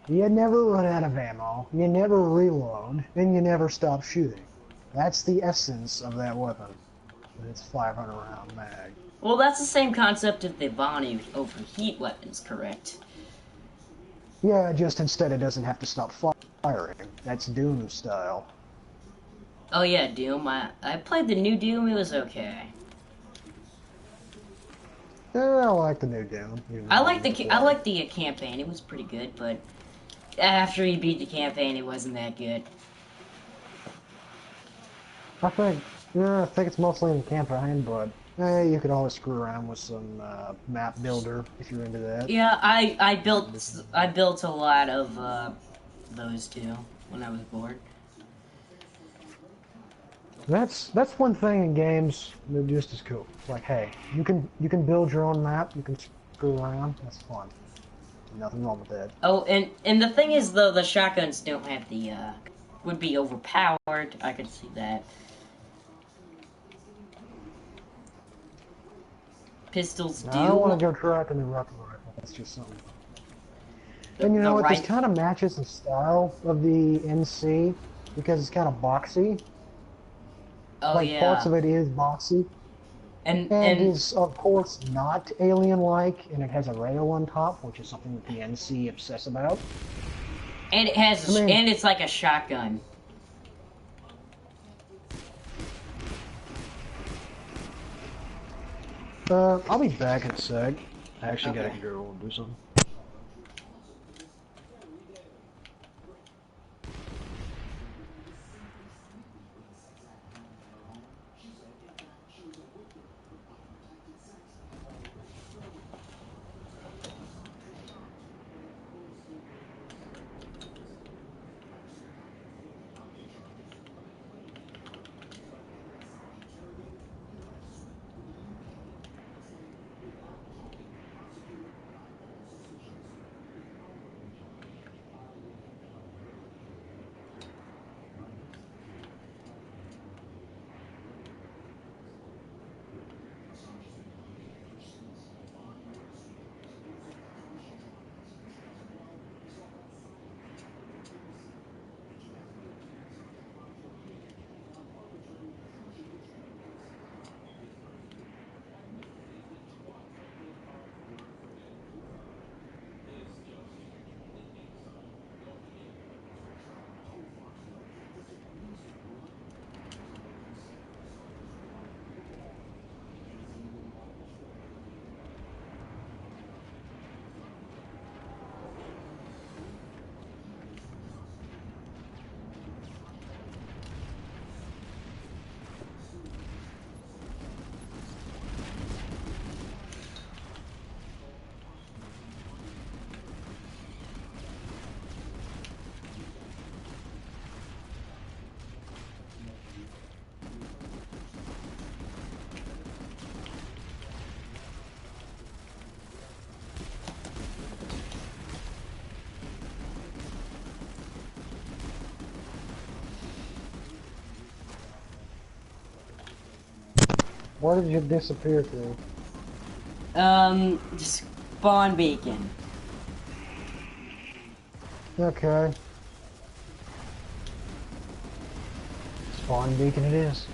[SPEAKER 2] You never run out of ammo, you never reload, and you never stop shooting. That's the essence of that weapon. And it's 500 round mag.
[SPEAKER 1] Well, that's the same concept of the Bonnie overheat weapons, correct?
[SPEAKER 2] Yeah, just instead it doesn't have to stop firing. That's Doom style.
[SPEAKER 1] Oh yeah, Doom. I played the new Doom. It was okay.
[SPEAKER 2] Yeah, I like the new Doom.
[SPEAKER 1] I like the campaign. It was pretty good, but after you beat the campaign, it wasn't that good.
[SPEAKER 2] I think it's mostly in the campaign, but you could always screw around with some map builder if you're into that.
[SPEAKER 1] Yeah, I built a lot of those too when I was bored.
[SPEAKER 2] That's one thing in games that just is cool. It's like, hey, you can build your own map, you can screw around. That's fun. Nothing wrong with that.
[SPEAKER 1] Oh, and the thing is though, the shotguns don't have the would be overpowered. I could see that. Pistols do.
[SPEAKER 2] I don't want to go try out the new Rocklet rifle. That's just something. And you know what? This kind of matches the style of the NC because it's kind of boxy.
[SPEAKER 1] Oh
[SPEAKER 2] like
[SPEAKER 1] yeah.
[SPEAKER 2] parts of it is boxy. And is of course not alien-like, and it has a rail on top, which is something that the NC obsess about.
[SPEAKER 1] And it has, and it's like a shotgun.
[SPEAKER 2] I'll be back in a sec. I actually gotta go and do something. Where did you disappear to?
[SPEAKER 1] Spawn beacon.
[SPEAKER 2] Okay. Spawn beacon it is.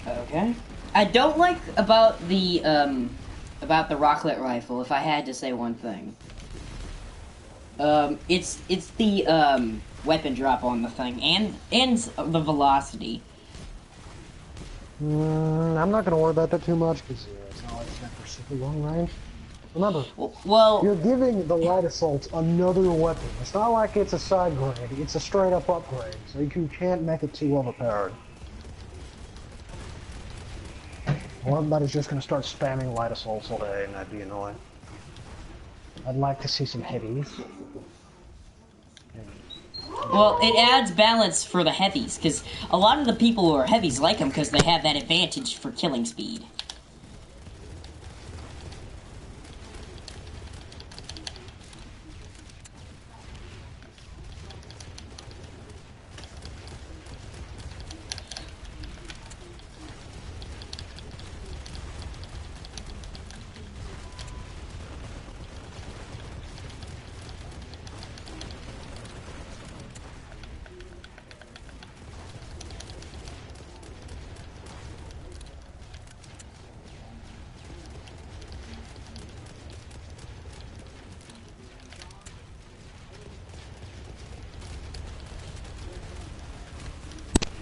[SPEAKER 1] Okay. I don't like about the about the Rocklet rifle, if I had to say one thing. It's the weapon drop on the thing and the velocity.
[SPEAKER 2] I'm not going to worry about that too much because it's not like it's meant for super long range. Remember,
[SPEAKER 1] Well,
[SPEAKER 2] you're giving the light assaults another weapon. It's not like it's a side grade; it's a straight up upgrade. So you can't make it too overpowered. Or everybody's just going to start spamming light assaults all day, and that'd be annoying. I'd like to see some heavies.
[SPEAKER 1] well, it adds balance for the heavies, because a lot of the people who are heavies like them because they have that advantage for killing speed.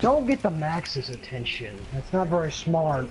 [SPEAKER 2] Don't get the Max's attention. That's not very smart.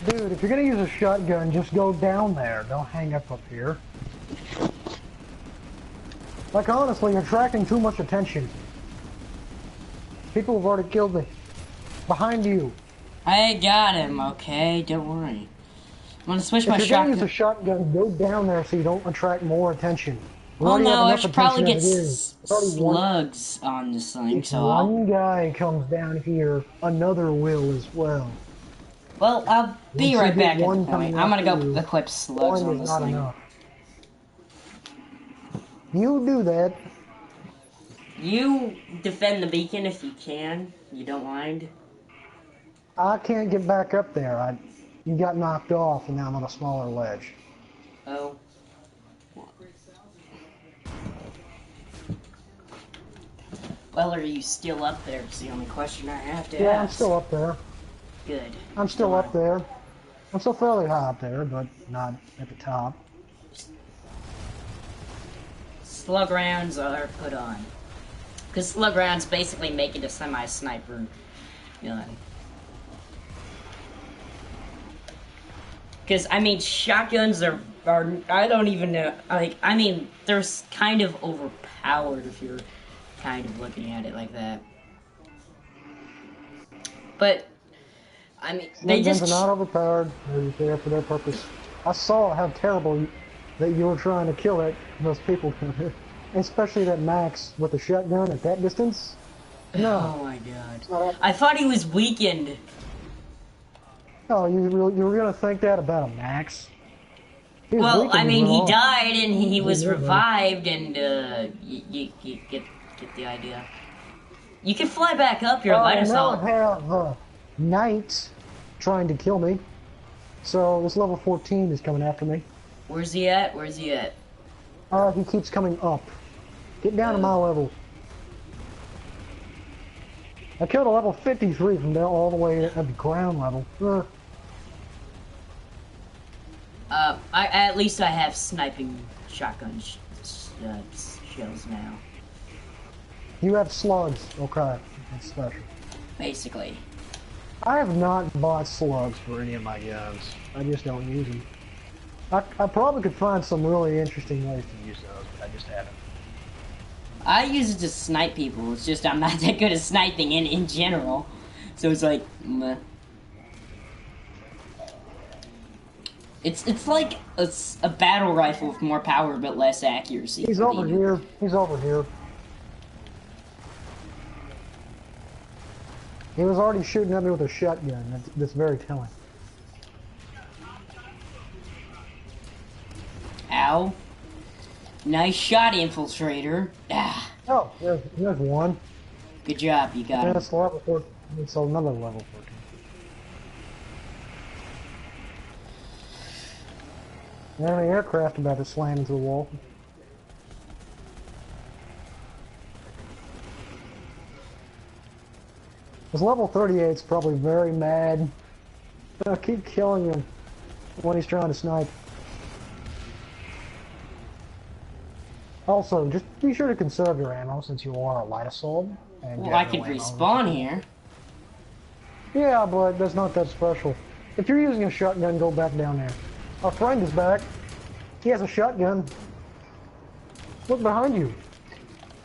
[SPEAKER 2] Dude, if you're gonna use a shotgun, just go down there. Don't hang up here. Like, honestly, you're attracting too much attention. People have already killed me. Behind you.
[SPEAKER 1] I got him, okay? Don't worry. I'm gonna switch my
[SPEAKER 2] If you're gonna
[SPEAKER 1] shotgun.
[SPEAKER 2] use a shotgun, go down there so you don't attract more attention. We
[SPEAKER 1] Well,
[SPEAKER 2] already have
[SPEAKER 1] no, I
[SPEAKER 2] enough
[SPEAKER 1] should probably
[SPEAKER 2] attention
[SPEAKER 1] get
[SPEAKER 2] as it is. It's already
[SPEAKER 1] slugs on this thing,
[SPEAKER 2] If
[SPEAKER 1] so
[SPEAKER 2] one guy comes down here, another will as well.
[SPEAKER 1] Well, I'll be
[SPEAKER 2] Once you
[SPEAKER 1] right
[SPEAKER 2] get
[SPEAKER 1] back at the
[SPEAKER 2] one
[SPEAKER 1] point.
[SPEAKER 2] coming
[SPEAKER 1] I'm gonna go
[SPEAKER 2] after you,
[SPEAKER 1] equip slugs
[SPEAKER 2] one
[SPEAKER 1] on
[SPEAKER 2] is
[SPEAKER 1] this
[SPEAKER 2] not
[SPEAKER 1] thing.
[SPEAKER 2] enough. You do that.
[SPEAKER 1] You defend the beacon if you can. You don't mind.
[SPEAKER 2] I can't get back up there. You got knocked off, and now I'm on a smaller ledge.
[SPEAKER 1] Oh. Well, are you still up there? It's the only question I have to
[SPEAKER 2] Yeah,
[SPEAKER 1] ask.
[SPEAKER 2] I'm still up there.
[SPEAKER 1] Good.
[SPEAKER 2] I'm still up there. I'm still fairly high up there, but not at the top.
[SPEAKER 1] Slug rounds are put on. Because slug rounds basically make it a semi-sniper gun. Because, I mean, shotguns are, I don't even know, like, I mean, they're kind of overpowered if you're kind of looking at it like that. But, I mean, they
[SPEAKER 2] Slug
[SPEAKER 1] just...
[SPEAKER 2] guns are not overpowered. They're there for their purpose. I saw how terrible that you were trying to kill those people, especially that Max with the shotgun at that distance. No.
[SPEAKER 1] Oh my god. I thought he was weakened.
[SPEAKER 2] Oh, you were gonna think that about a Max? He was
[SPEAKER 1] Well,
[SPEAKER 2] weakened
[SPEAKER 1] I mean,
[SPEAKER 2] when
[SPEAKER 1] he
[SPEAKER 2] all-
[SPEAKER 1] died and he was revived, and you get the idea. You can fly back up your light
[SPEAKER 2] now
[SPEAKER 1] assault.
[SPEAKER 2] I have Knight trying to kill me. So this level 14 is coming after me.
[SPEAKER 1] Where's he at? Where's he at?
[SPEAKER 2] He keeps coming up. Get down to my level. I killed a level 53 from down all the way at the ground level.
[SPEAKER 1] At least I have sniping shotgun shells now.
[SPEAKER 2] You have slugs. Okay, that's special.
[SPEAKER 1] Basically.
[SPEAKER 2] I have not bought slugs for any of my guns. I just don't use them. I probably could find some really interesting ways to use those, but I just haven't.
[SPEAKER 1] I use it to snipe people. It's just I'm not that good at sniping in general. So it's like, meh. It's like a battle rifle with more power but less accuracy.
[SPEAKER 2] He's over here. He's over here. He was already shooting at me with a shotgun. That's very telling.
[SPEAKER 1] Ow. Nice shot, Infiltrator. Ah.
[SPEAKER 2] Oh, there's one.
[SPEAKER 1] Good job, you got
[SPEAKER 2] And
[SPEAKER 1] him.
[SPEAKER 2] it's level 14. It's another level 14. There's an aircraft about to slam into the wall. This level 38's probably very mad. I'll keep killing him when he's trying to snipe. Also, just be sure to conserve your ammo since you are a light assault. And
[SPEAKER 1] Well, I could respawn here.
[SPEAKER 2] Yeah, but that's not that special. If you're using a shotgun, go back down there. Our friend is back. He has a shotgun. Look behind you.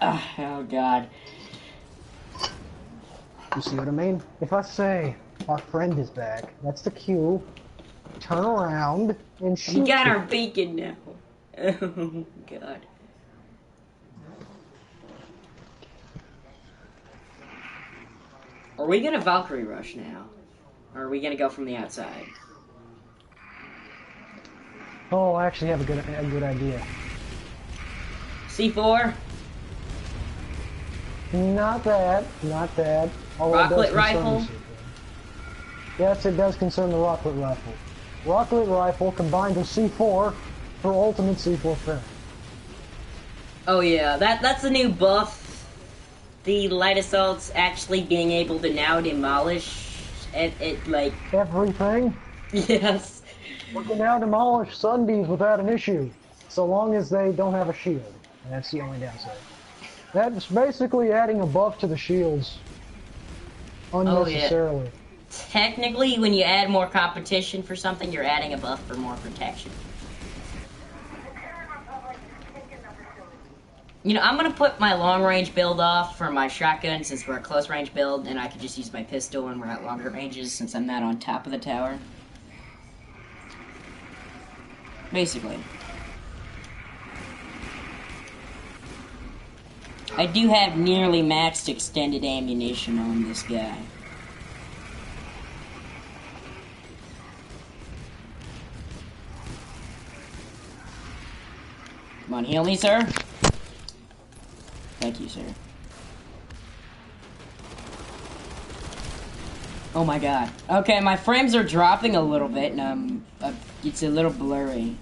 [SPEAKER 1] Oh god.
[SPEAKER 2] You see what I mean? If I say, our friend is back, that's the cue. Turn around and shoot.
[SPEAKER 1] We got our beacon now. Oh god. Are we gonna Valkyrie rush now? Or are we gonna go from the outside?
[SPEAKER 2] Oh, I actually have a good idea.
[SPEAKER 1] C4?
[SPEAKER 2] Not that. Although it does
[SPEAKER 1] Rocklet
[SPEAKER 2] concern
[SPEAKER 1] rifle?
[SPEAKER 2] the C4. Yes, it does concern the Rocklet rifle. Rocklet rifle combined with C4 for ultimate C4 fire.
[SPEAKER 1] Oh yeah, that's a new buff. The light assaults actually being able to now demolish it like...
[SPEAKER 2] Everything?
[SPEAKER 1] Yes.
[SPEAKER 2] We can now demolish sunbeams without an issue, so long as they don't have a shield. And that's the only downside. That's basically adding a buff to the shields. Unnecessarily.
[SPEAKER 1] Oh, yeah. Technically, when you add more competition for something, you're adding a buff for more protection. You know, I'm gonna put my long-range build off for my shotgun since we're a close-range build, and I can just use my pistol when we're at longer ranges since I'm not on top of the tower. Basically. I do have nearly maxed extended ammunition on this guy. Come on, heal me, sir. Thank you, sir. Oh my god. Okay, my frames are dropping a little bit, and it's a little blurry.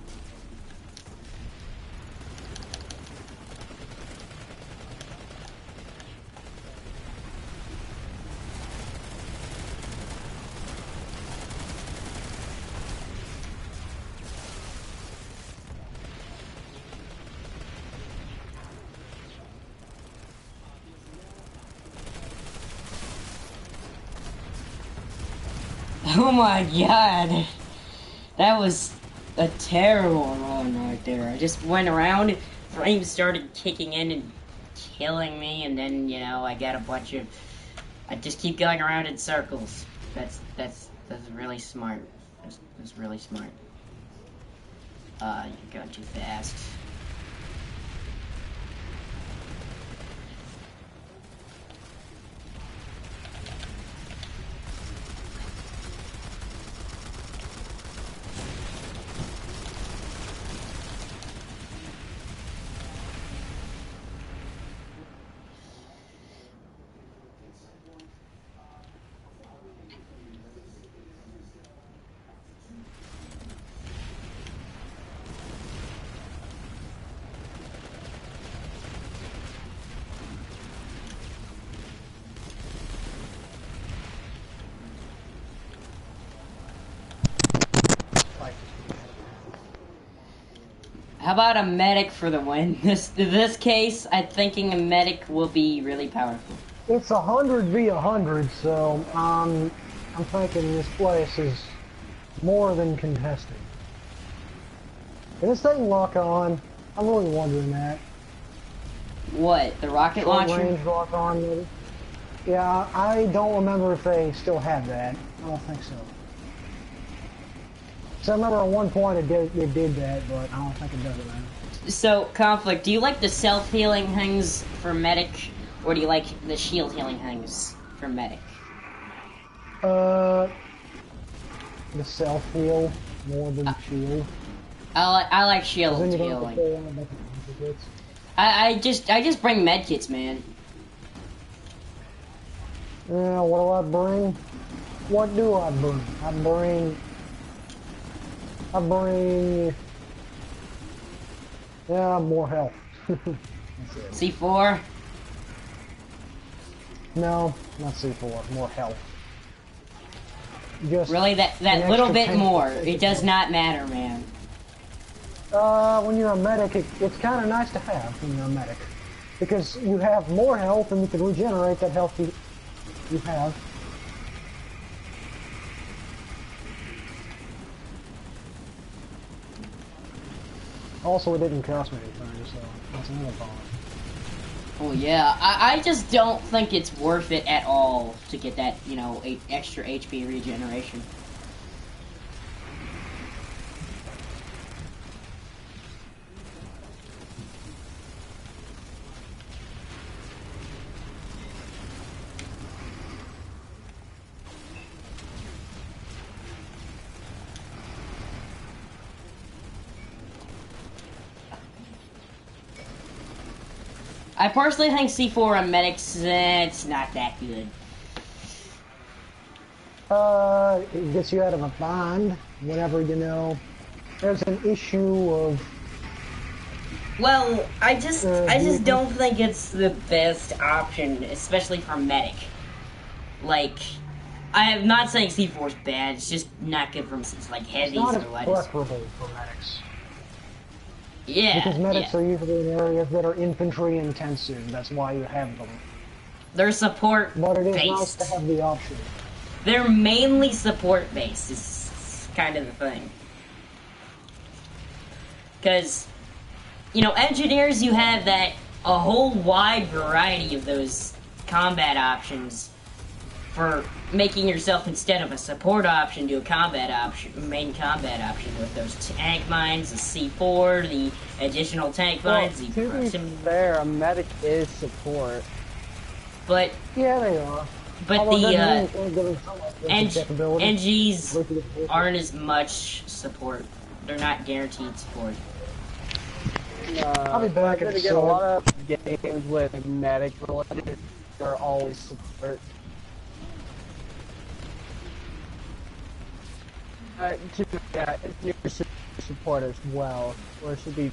[SPEAKER 1] Oh my god, that was a terrible run right there. I just went around, frames started kicking in and killing me, and then, you know, I got a bunch of... I just keep going around in circles. That's really smart. That's really smart. You're going too fast. How about a medic for the win? This case, I'm thinking a medic will be really powerful.
[SPEAKER 2] It's 100v100, so I'm thinking this place is more than contested. Can this thing lock on? I'm really wondering that.
[SPEAKER 1] What, the rocket
[SPEAKER 2] Short
[SPEAKER 1] launcher?
[SPEAKER 2] range lock on, maybe? Yeah, I don't remember if they still have that. I don't think so. So I remember at one point it did that, but I don't think it does it now.
[SPEAKER 1] So, Conflict, do you like the self-healing things for medic, or do you like the shield healing things for medic?
[SPEAKER 2] The self-heal more than shield.
[SPEAKER 1] I like shield
[SPEAKER 2] Then you don't
[SPEAKER 1] healing.
[SPEAKER 2] have to pull on about the hits.
[SPEAKER 1] I just bring medkits, man.
[SPEAKER 2] Yeah, what do I bring? What do I bring? I bring... Yeah, more health. That's it.
[SPEAKER 1] C4?
[SPEAKER 2] No, not C4, more health. Just
[SPEAKER 1] Really, that
[SPEAKER 2] an
[SPEAKER 1] little
[SPEAKER 2] extra
[SPEAKER 1] bit
[SPEAKER 2] 10%.
[SPEAKER 1] more. It does not matter, man.
[SPEAKER 2] When you're a medic, it's kind of nice to have when you're a medic. Because you have more health and you can regenerate that health you have. Also, it didn't cost me anything, so that's another bonus.
[SPEAKER 1] Oh yeah, I just don't think it's worth it at all to get that, you know, extra HP regeneration. I personally think C4 on medics, it's not that good.
[SPEAKER 2] It gets you out of a bind whenever, you know, there's an issue of...
[SPEAKER 1] Well, I just don't think it's the best option, especially for medic. Like, I am not saying C4 is bad, it's just not good for like heavies
[SPEAKER 2] It's not
[SPEAKER 1] or
[SPEAKER 2] as
[SPEAKER 1] lights.
[SPEAKER 2] preferable for medics.
[SPEAKER 1] Yeah,
[SPEAKER 2] Because medics
[SPEAKER 1] yeah.
[SPEAKER 2] are usually in areas that are infantry intensive, that's why you have them.
[SPEAKER 1] They're support
[SPEAKER 2] But it is
[SPEAKER 1] based.
[SPEAKER 2] nice to have the option.
[SPEAKER 1] They're mainly support based, is kind of the thing. Because, you know, engineers, you have a whole wide variety of those combat options for making yourself, instead of a support option, to a combat option, main combat option with those tank mines, the C4, the additional tank mines, the
[SPEAKER 3] to be
[SPEAKER 1] proximity.
[SPEAKER 3] fair, a medic is support.
[SPEAKER 1] But
[SPEAKER 2] Yeah, they are.
[SPEAKER 1] but
[SPEAKER 2] Although
[SPEAKER 1] the
[SPEAKER 2] it doesn't mean you can't give them so much defensive capability.
[SPEAKER 1] NGs aren't as much support. They're not guaranteed support.
[SPEAKER 2] I'll be back
[SPEAKER 3] I'm
[SPEAKER 2] at
[SPEAKER 3] gonna
[SPEAKER 2] the
[SPEAKER 3] get a
[SPEAKER 2] sword.
[SPEAKER 3] lot of games with medic related. They're always support. Engineers should support as well, or it should be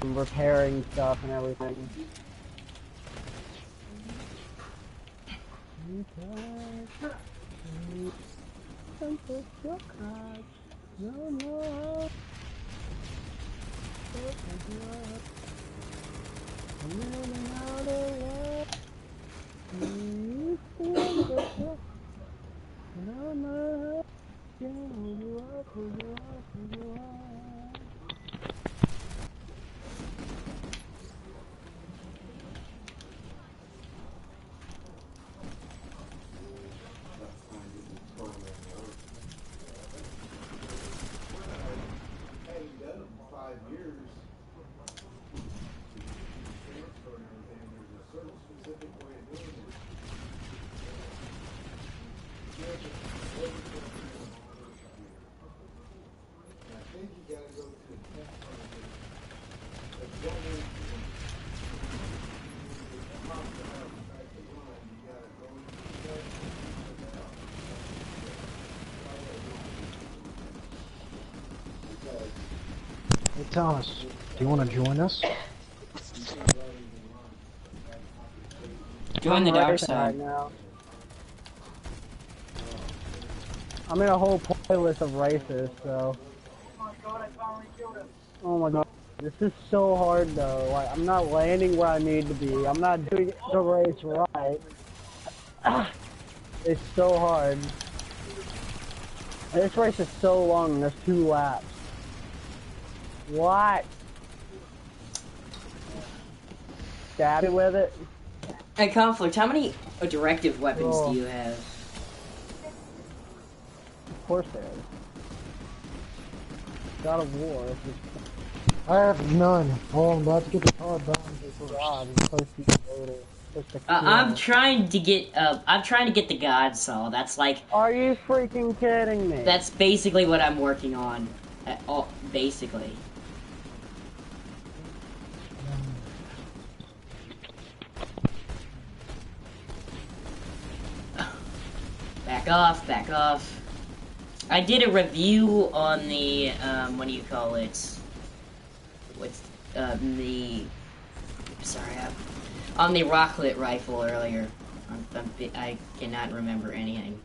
[SPEAKER 3] repairing stuff and everything.
[SPEAKER 2] Thomas, do you want to join us?
[SPEAKER 1] Join the dark side.
[SPEAKER 3] Right now. I'm in a whole playlist of races, so. Oh my god. This is so hard though. Like, I'm not landing where I need to be. I'm not doing the race right. It's so hard. This race is so long and there's 2 laps. What? Stab it with it?
[SPEAKER 1] Hey, Conflict, how many directive weapons do you have?
[SPEAKER 3] Of course there is. God of War.
[SPEAKER 2] I have none. Oh, I'm about to get the car bound.
[SPEAKER 3] God, it's supposed to be loaded.
[SPEAKER 1] I'm trying to get the God Saw. That's like.
[SPEAKER 3] Are you freaking kidding me?
[SPEAKER 1] That's basically what I'm working on. Basically. Back off, back off. I did a review on the, what do you call it? What's, on the Rocklet rifle earlier. I cannot remember anything.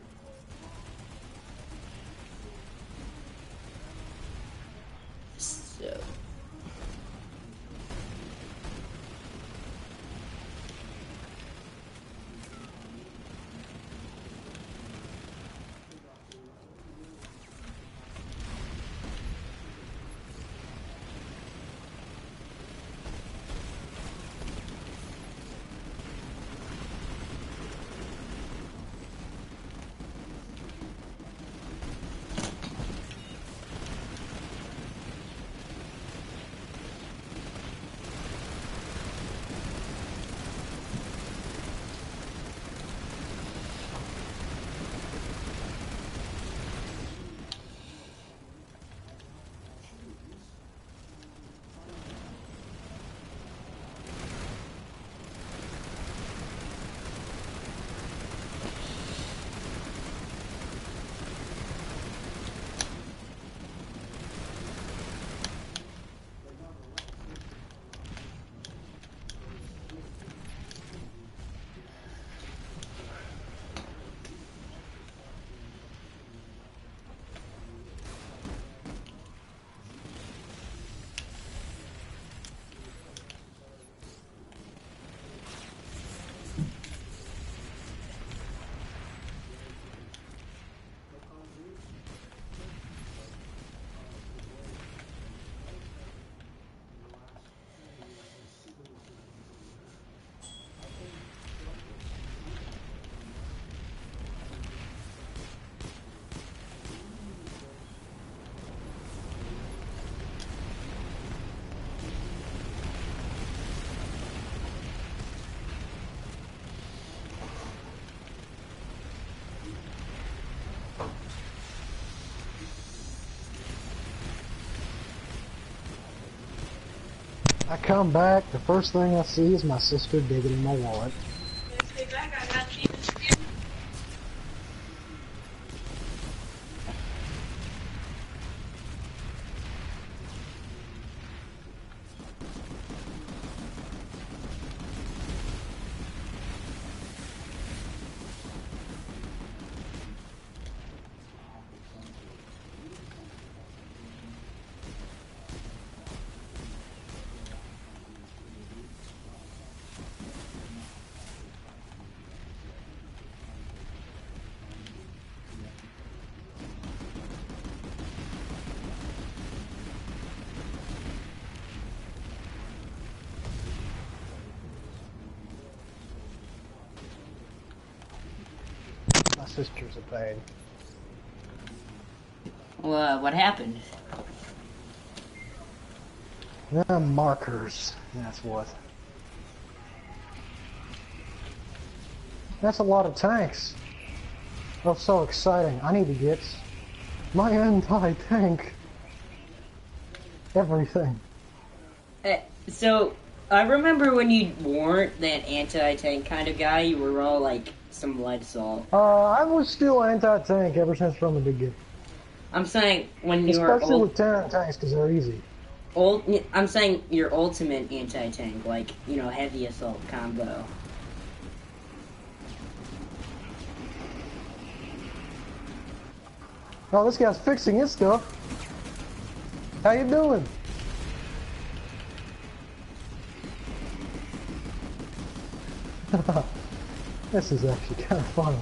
[SPEAKER 1] So...
[SPEAKER 2] I come back, the first thing I see is my sister digging in my wallet.
[SPEAKER 4] Stay back, I got you.
[SPEAKER 2] My sister's a pain.
[SPEAKER 1] What happened?
[SPEAKER 2] Markers, that's what. That's a lot of tanks. Oh, so exciting. I need to get my anti-tank. Everything.
[SPEAKER 1] So, I remember when you weren't that anti-tank kind of guy, you were all like some lead salt.
[SPEAKER 2] I was still anti-tank ever since from the beginning.
[SPEAKER 1] I'm saying when you were
[SPEAKER 2] Especially with Terran tanks, because they're easy.
[SPEAKER 1] I'm saying your ultimate anti-tank, like, you know, heavy assault combo.
[SPEAKER 2] Oh, this guy's fixing his stuff. How you doing? This is actually kind of fun.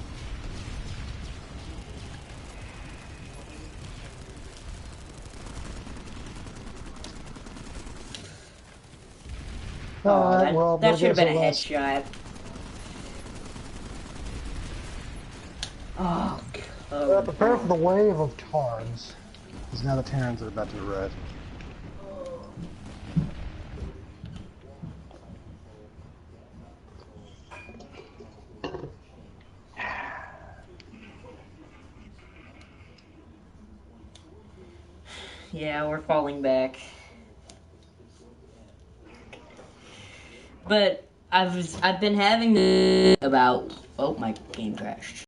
[SPEAKER 2] Alright, well,
[SPEAKER 1] that should have been a
[SPEAKER 2] last...
[SPEAKER 1] headshot. Oh,
[SPEAKER 2] prepare for the wave of Tards. Because now the Terrans are about to arrive.
[SPEAKER 1] yeah, we're falling back. But I've been having about... Oh, my game crashed.